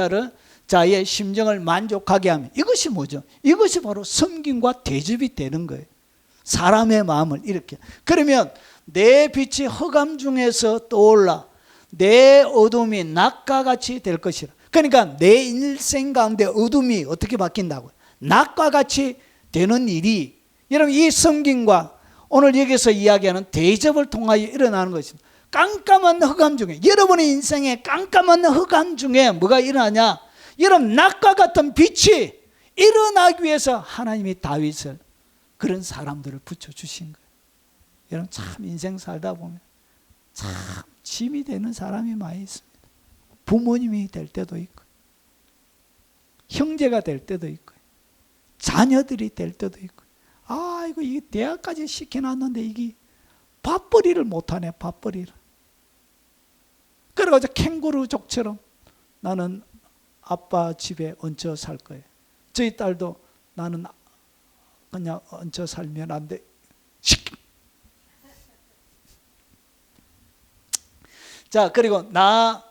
자의 심정을 만족하게 하며, 이것이 뭐죠? 이것이 바로 섬김과 대접이 되는 거예요. 사람의 마음을 이렇게. 그러면 내 빛이 흑암 중에서 떠올라 내 어둠이 낮과 같이 될 것이라. 그러니까 내 일생 가운데 어둠이 어떻게 바뀐다고요? 낮과 같이 되는 일이, 여러분 이 섬김과 오늘 여기서 이야기하는 대접을 통하여 일어나는 것입니다. 깜깜한 흑암 중에, 여러분의 인생에 깜깜한 흑암 중에 뭐가 일어나냐? 여러분 낮과 같은 빛이 일어나기 위해서 하나님이 다윗을, 그런 사람들을 붙여주신 거예요. 여러분 참 인생 살다 보면 참 짐이 되는 사람이 많이 있습니다. 부모님이 될 때도 있고, 형제가 될 때도 있고, 자녀들이 될 때도 있고, 이거 이 대학까지 시켜놨는데 이게 밥벌이를 못하네, 밥벌이를. 그래가지고 캥거루족처럼 나는 아빠 집에 얹혀 살 거예요. 저희 딸도 나는 그냥 얹혀 살면 안 돼. 자, 그리고 나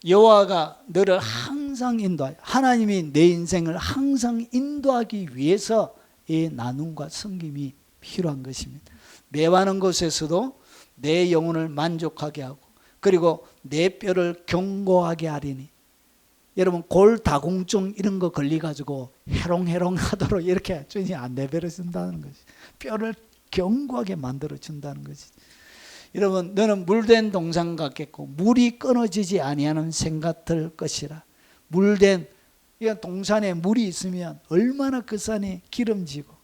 여호와가 너를 항상 인도하여, 하나님이 내 인생을 항상 인도하기 위해서 이 나눔과 섬김이 필요한 것입니다. 매하는 곳에서도 내 영혼을 만족하게 하고 그리고 내 뼈를 견고하게 하리니 여러분 골다공증 이런 거 걸려가지고 해롱해롱 하도록 이렇게 주님이 안 내버려 준다는 것이 뼈를 견고하게 만들어 준다는 것이 여러분 너는 물된 동산 같겠고 물이 끊어지지 아니하는 생 같을 것이라 물된 동산에 물이 있으면 얼마나 그 산이 기름지고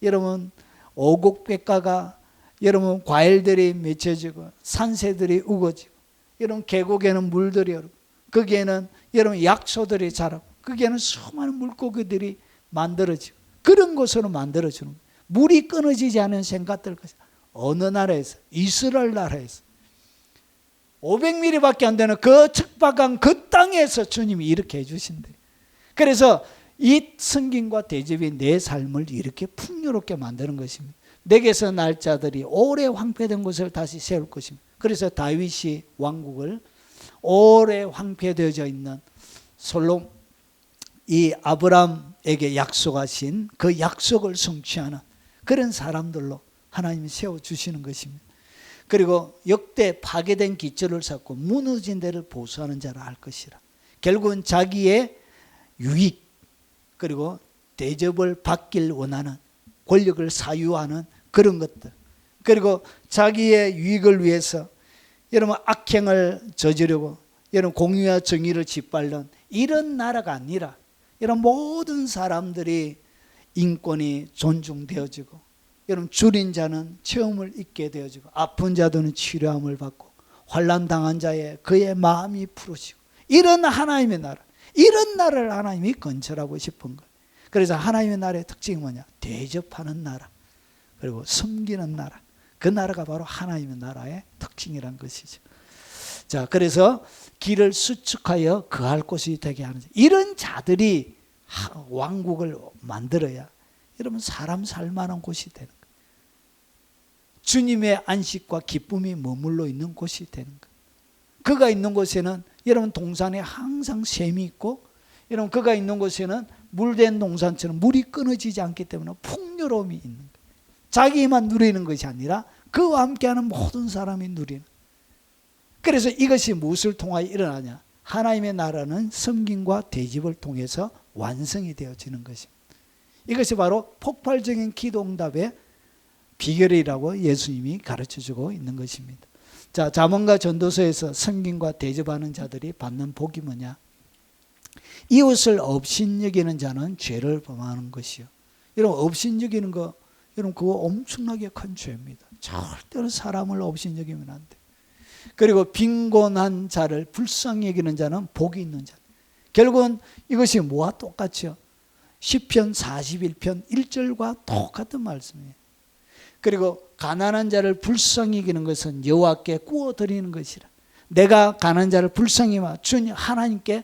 여러분 오곡백과가 여러분 과일들이 맺혀지고 산새들이 우거지고 여러분 계곡에는 물들이 흐르고 거기에는 여러분 약초들이 자라고 거기에는 수많은 물고기들이 만들어지고 그런 곳으로 만들어주는 거예요. 물이 끊어지지 않은 생각들 것이다. 어느 나라에서 이스라엘 나라에서 500ml밖에 안 되는 그 척박한 그 땅에서 주님이 이렇게 해주신대. 그래서 이 성김과 대접이 내 삶을 이렇게 풍요롭게 만드는 것입니다. 내게서 날 자들이 오래 황폐된 곳을 다시 세울 것입니다. 그래서 다윗이 왕국을 오래 황폐되어져 있는 이 아브라함에게 약속하신 그 약속을 성취하는 그런 사람들로 하나님이 세워주시는 것입니다. 그리고 역대 파괴된 기초를 쌓고 무너진 데를 보수하는 자라 할 것이라. 결국은 자기의 유익 그리고 대접을 받길 원하는 권력을 사유하는 그런 것들 그리고 자기의 유익을 위해서 여러분 악행을 저지르고 여러분 공의와 정의를 짓밟는 이런 나라가 아니라 이런 모든 사람들이 인권이 존중되어지고 여러분 줄인 자는 체험을 잊게 되어지고 아픈 자들은 치료함을 받고 환난 당한 자의 그의 마음이 풀어지고 이런 하나님의 나라 이런 나라를 하나님이 건설하고 싶은 거예요. 그래서 하나님의 나라의 특징이 뭐냐? 대접하는 나라 그리고 섬기는 나라 그 나라가 바로 하나님의 나라의 특징이란 것이죠. 자, 그래서 길을 수축하여 거할 곳이 되게 하는 이런 자들이 왕국을 만들어야 여러분 사람 살만한 곳이 되는 거예요. 주님의 안식과 기쁨이 머물러 있는 곳이 되는 거예요. 그가 있는 곳에는 여러분 동산에 항상 샘이 있고 여러분 그가 있는 곳에는 물된 동산처럼 물이 끊어지지 않기 때문에 풍요로움이 있는 거예요. 자기만 누리는 것이 아니라 그와 함께하는 모든 사람이 누리는. 그래서 이것이 무엇을 통하여 일어나냐? 하나님의 나라는 섬김과 대접을 통해서 완성이 되어지는 것입니다. 이것이 바로 폭발적인 기도 응답의 비결이라고 예수님이 가르쳐주고 있는 것입니다. 자, 잠언과 전도서에서 섬김과 대접하는 자들이 받는 복이 뭐냐? 이웃을 업신여기는 자는 죄를 범하는 것이요. 여러분 업신여기는 거 여러분 그거 엄청나게 큰 죄입니다. 절대로 사람을 업신여기면 안 돼. 그리고 빈곤한 자를 불쌍히 여기는 자는 복이 있는 자. 결국은 이것이 뭐와 똑같죠? 시편 41편 1절과 똑같은 말씀이에요. 그리고 가난한 자를 불쌍히 여기는 것은 여호와께 구워 드리는 것이라. 내가 가난한 자를 불쌍히 여기면 주님 하나님께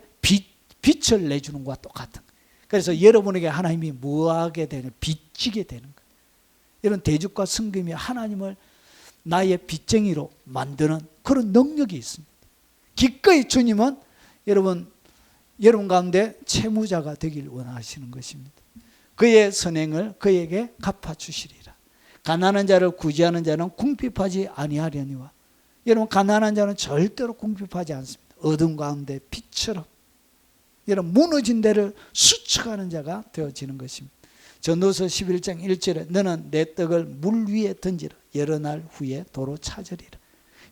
빛을 내주는 것과 똑같은 거예요. 그래서 여러분에게 하나님이 뭐하게 되냐? 빚지게 되는 거예요. 이런 대접과 섬김이 하나님을 나의 빚쟁이로 만드는 그런 능력이 있습니다. 기꺼이 주님은 여러분 가운데 채무자가 되길 원하시는 것입니다. 그의 선행을 그에게 갚아주시리라. 가난한 자를 구제하는 자는 궁핍하지 아니하려니와. 여러분 가난한 자는 절대로 궁핍하지 않습니다. 어둠 가운데 빛처럼 여러분 무너진 데를 수축하는 자가 되어지는 것입니다. 전도서 11장 1절에 너는 내 떡을 물 위에 던지라. 여러 날 후에 도로 찾으리라.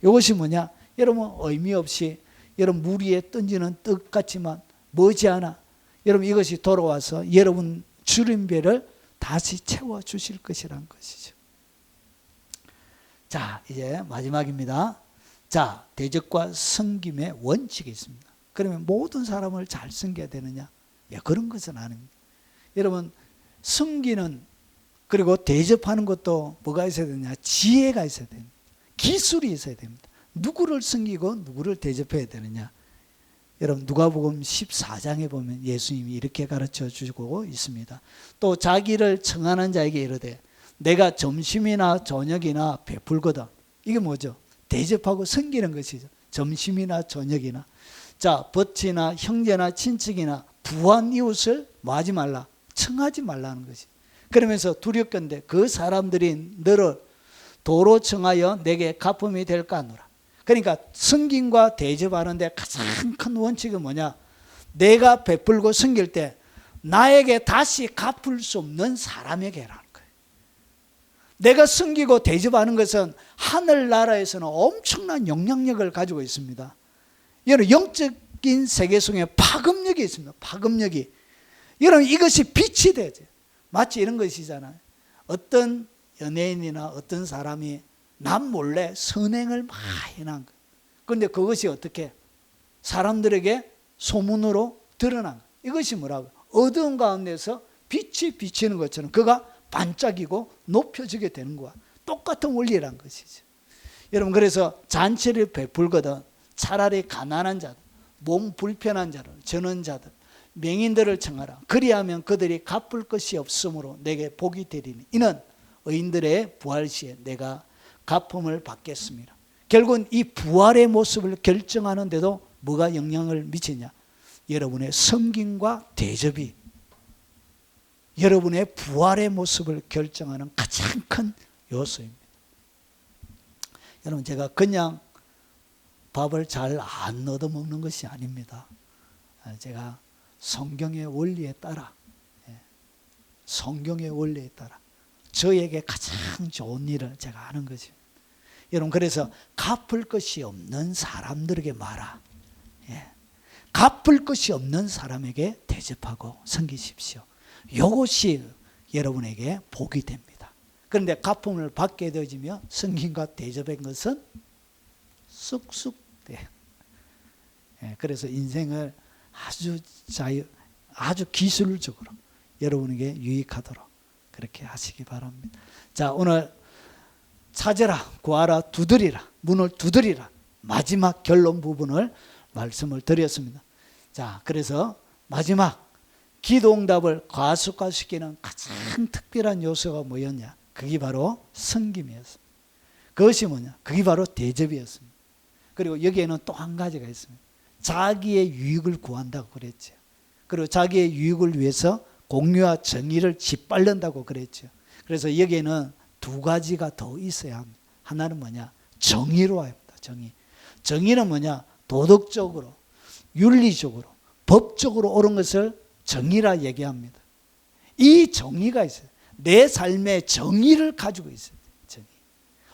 이것이 뭐냐? 여러분 의미 없이 여러분 물 위에 던지는 떡 같지만 머지않아 여러분 이것이 돌아와서 여러분 주림배를 다시 채워주실 것이란 것이죠. 자, 이제 마지막입니다. 자, 대접과 섬김의 원칙이 있습니다. 그러면 모든 사람을 잘 섬겨야 되느냐? 그런 것은 아닙니다. 여러분 섬기는 그리고 대접하는 것도 뭐가 있어야 되느냐? 지혜가 있어야 됩니다. 기술이 있어야 됩니다. 누구를 섬기고 누구를 대접해야 되느냐? 여러분 누가복음 14장에 보면 예수님이 이렇게 가르쳐 주고 있습니다. 또 자기를 청하는 자에게 이르되 내가 점심이나 저녁이나 베풀거든. 이게 뭐죠? 대접하고 섬기는 것이죠. 점심이나 저녁이나. 자, 벗이나 형제나 친척이나 부한 이웃을 뭐 하지 말라? 청하지 말라는 것이. 그러면서 두렵건대 그 사람들이 너를 도로 청하여 내게 갚음이 될까 하노라. 그러니까 섬김과 대접하는데 가장 큰 원칙은 뭐냐? 내가 베풀고 섬길 때 나에게 다시 갚을 수 없는 사람에게 하라는 거예요. 내가 섬기고 대접하는 것은 하늘나라에서는 엄청난 영향력을 가지고 있습니다. 여러분, 영적인 세계 속에 파급력이 있습니다. 파급력이. 여러분, 이것이 빛이 되죠. 마치 이런 것이잖아요. 어떤 연예인이나 어떤 사람이 남 몰래 선행을 막 해난 거예요. 그런데 그것이 어떻게 사람들에게 소문으로 드러난 거예요. 이것이 뭐라고요? 어두운 가운데서 빛이 비치는 것처럼 그가 반짝이고 높여지게 되는 거야. 똑같은 원리란 것이죠. 여러분, 그래서 잔치를 베풀거든 차라리 가난한 자들, 몸 불편한 자들, 전원자들, 명인들을 청하라. 그리하면 그들이 갚을 것이 없으므로 내게 복이 되리니 이는 의인들의 부활 시에 내가 갚음을 받겠습니다. 결국은 이 부활의 모습을 결정하는 데도 뭐가 영향을 미치냐? 여러분의 섬김과 대접이 여러분의 부활의 모습을 결정하는 가장 큰 요소입니다. 여러분, 제가 그냥 밥을 잘 안 얻어먹는 것이 아닙니다. 제가 성경의 원리에 따라, 성경의 원리에 따라 저에게 가장 좋은 일을 제가 하는 것입니다. 여러분, 그래서 갚을 것이 없는 사람들에게 말아. 갚을 것이 없는 사람에게 대접하고 섬기십시오. 이것이 여러분에게 복이 됩니다. 그런데 갚음을 받게 되어지며 섬김과 대접한 것은 쑥쑥 돼요. 그래서 인생을 아주 기술적으로 여러분에게 유익하도록 그렇게 하시기 바랍니다. 자, 오늘 찾으라, 구하라, 두드리라, 문을 두드리라, 마지막 결론 부분을 말씀을 드렸습니다. 자, 그래서 마지막 기도응답을 가속화시키는 가장 특별한 요소가 뭐였냐? 그게 바로 섬김이었습니다. 그것이 뭐냐? 그게 바로 대접이었습니다. 그리고 여기에는 또 한 가지가 있습니다. 자기의 유익을 구한다고 그랬죠. 그리고 자기의 유익을 위해서 공유와 정의를 짓밟는다고 그랬죠. 그래서 여기에는 두 가지가 더 있어야 합니다. 하나는 뭐냐? 정의로 합니다. 정의. 정의는 뭐냐? 도덕적으로, 윤리적으로, 법적으로 옳은 것을 정의라 얘기합니다. 이 정의가 있어요. 내 삶의 정의를 가지고 있어요. 정의.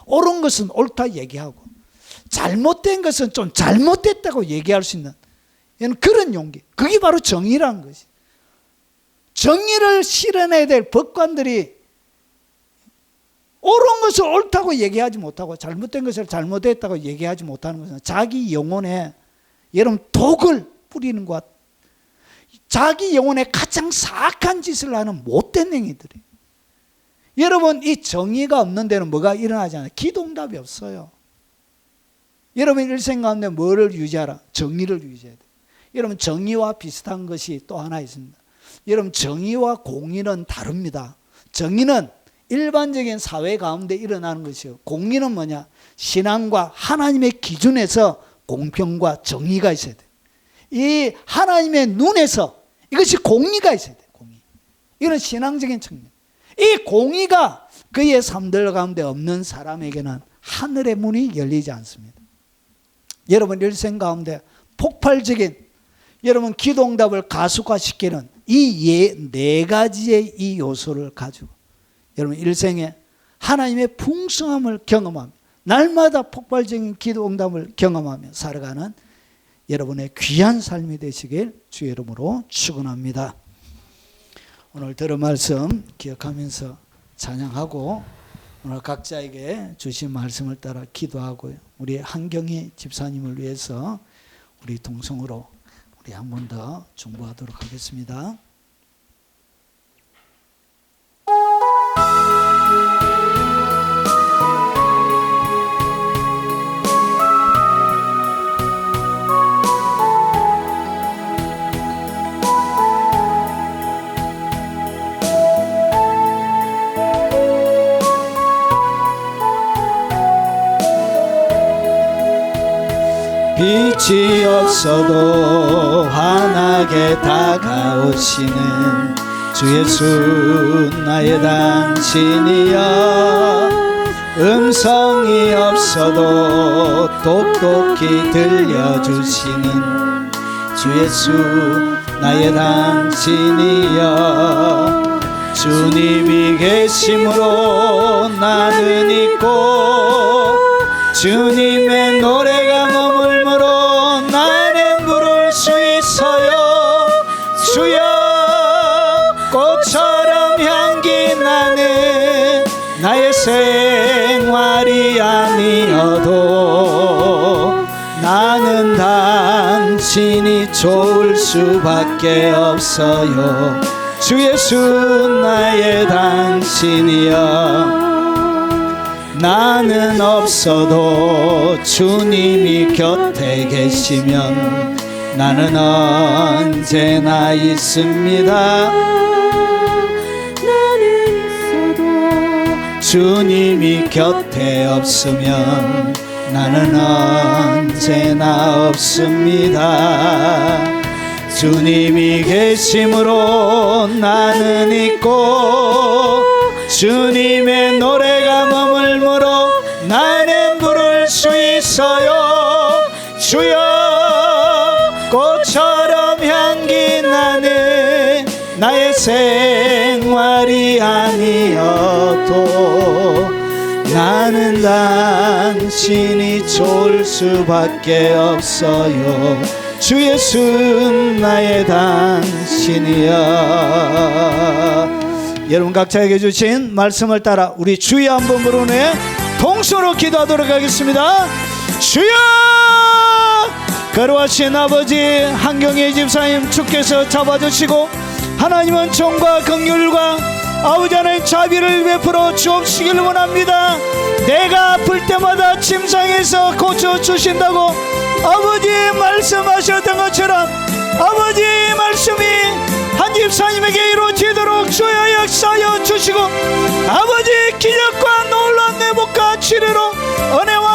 옳은 것은 옳다 얘기하고 잘못된 것은 좀 잘못됐다고 얘기할 수 있는 그런 용기. 그게 바로 정의라는 것이. 정의를 실현해야 될 법관들이 옳은 것을 옳다고 얘기하지 못하고 잘못된 것을 잘못됐다고 얘기하지 못하는 것은 자기 영혼에 여러분 독을 뿌리는 것, 자기 영혼에 가장 사악한 짓을 하는 못된 행위들이. 여러분, 이 정의가 없는 데는 뭐가 일어나잖아요. 기도응답이 없어요. 여러분 일생 가운데 뭐를 유지하라? 정의를 유지해야 돼요. 여러분, 정의와 비슷한 것이 또 하나 있습니다. 여러분, 정의와 공의는 다릅니다. 정의는 일반적인 사회 가운데 일어나는 것이요. 공의는 뭐냐? 신앙과 하나님의 기준에서 공평과 정의가 있어야 돼요. 이 하나님의 눈에서 이것이 공의가 있어야 돼요. 공의. 이건 신앙적인 측면. 이 공의가 그의 삶들 가운데 없는 사람에게는 하늘의 문이 열리지 않습니다. 여러분 일생 가운데 폭발적인 여러분 기도응답을 가속화시키는 이 네 가지의 이 요소를 가지고 여러분 일생에 하나님의 풍성함을 경험하며 날마다 폭발적인 기도응답을 경험하며 살아가는 여러분의 귀한 삶이 되시길 주의 이름으로 축원합니다. 오늘 들은 말씀 기억하면서 찬양하고 오늘 각자에게 주신 말씀을 따라 기도하고요. 우리 한경희 집사님을 위해서 우리 동성으로 우리 한 번 더 중보하도록 하겠습니다. 빛이 없어도 환하게 다가오시는 주 예수 나의 당신이여 음성이 없어도 똑똑히 들려주시는 주 예수 나의 당신이여 주님이 계심으로 나는 있고 주님의 노래가 머물므로 나는 부를 수 있어요 주여 꽃처럼 향기 나는 나의 생활이 아니어도 나는 당신이 좋을 수밖에 없어요 주 예수 나의 당신이여 나는 없어도 주님이 곁에 계시면 나는 언제나 있습니다 주님이 곁에 없으면 나는 언제나 없습니다 주님이 계심으로 나는 있고 주님의 노래가 머물므로 나는 부를 수 있어요 주여 꽃처럼 향기 나는 나의 생활이 아니어도 나는 당신이 좋을 수밖에 없어요 주 예수 나의 당신이여 여러분 각자에게 주신 말씀을 따라 우리 주여 한번 부른 후에 통성으로 기도하도록 하겠습니다 주여 거룩하신 아버지 한경의 집사님 주께서 잡아주시고 하나님은 정과 긍휼과 아버지 하나님 자비를 베풀어 주옵시기를 원합니다 내가 아플 때마다 침상에서 고쳐주신다고 아버지 말씀하셨던 것처럼 아버지의 말씀이 한 집사님에게 이루어지도록 주여 역사하여 주시고 아버지 기적과 놀라운 회복과 치료로 은혜와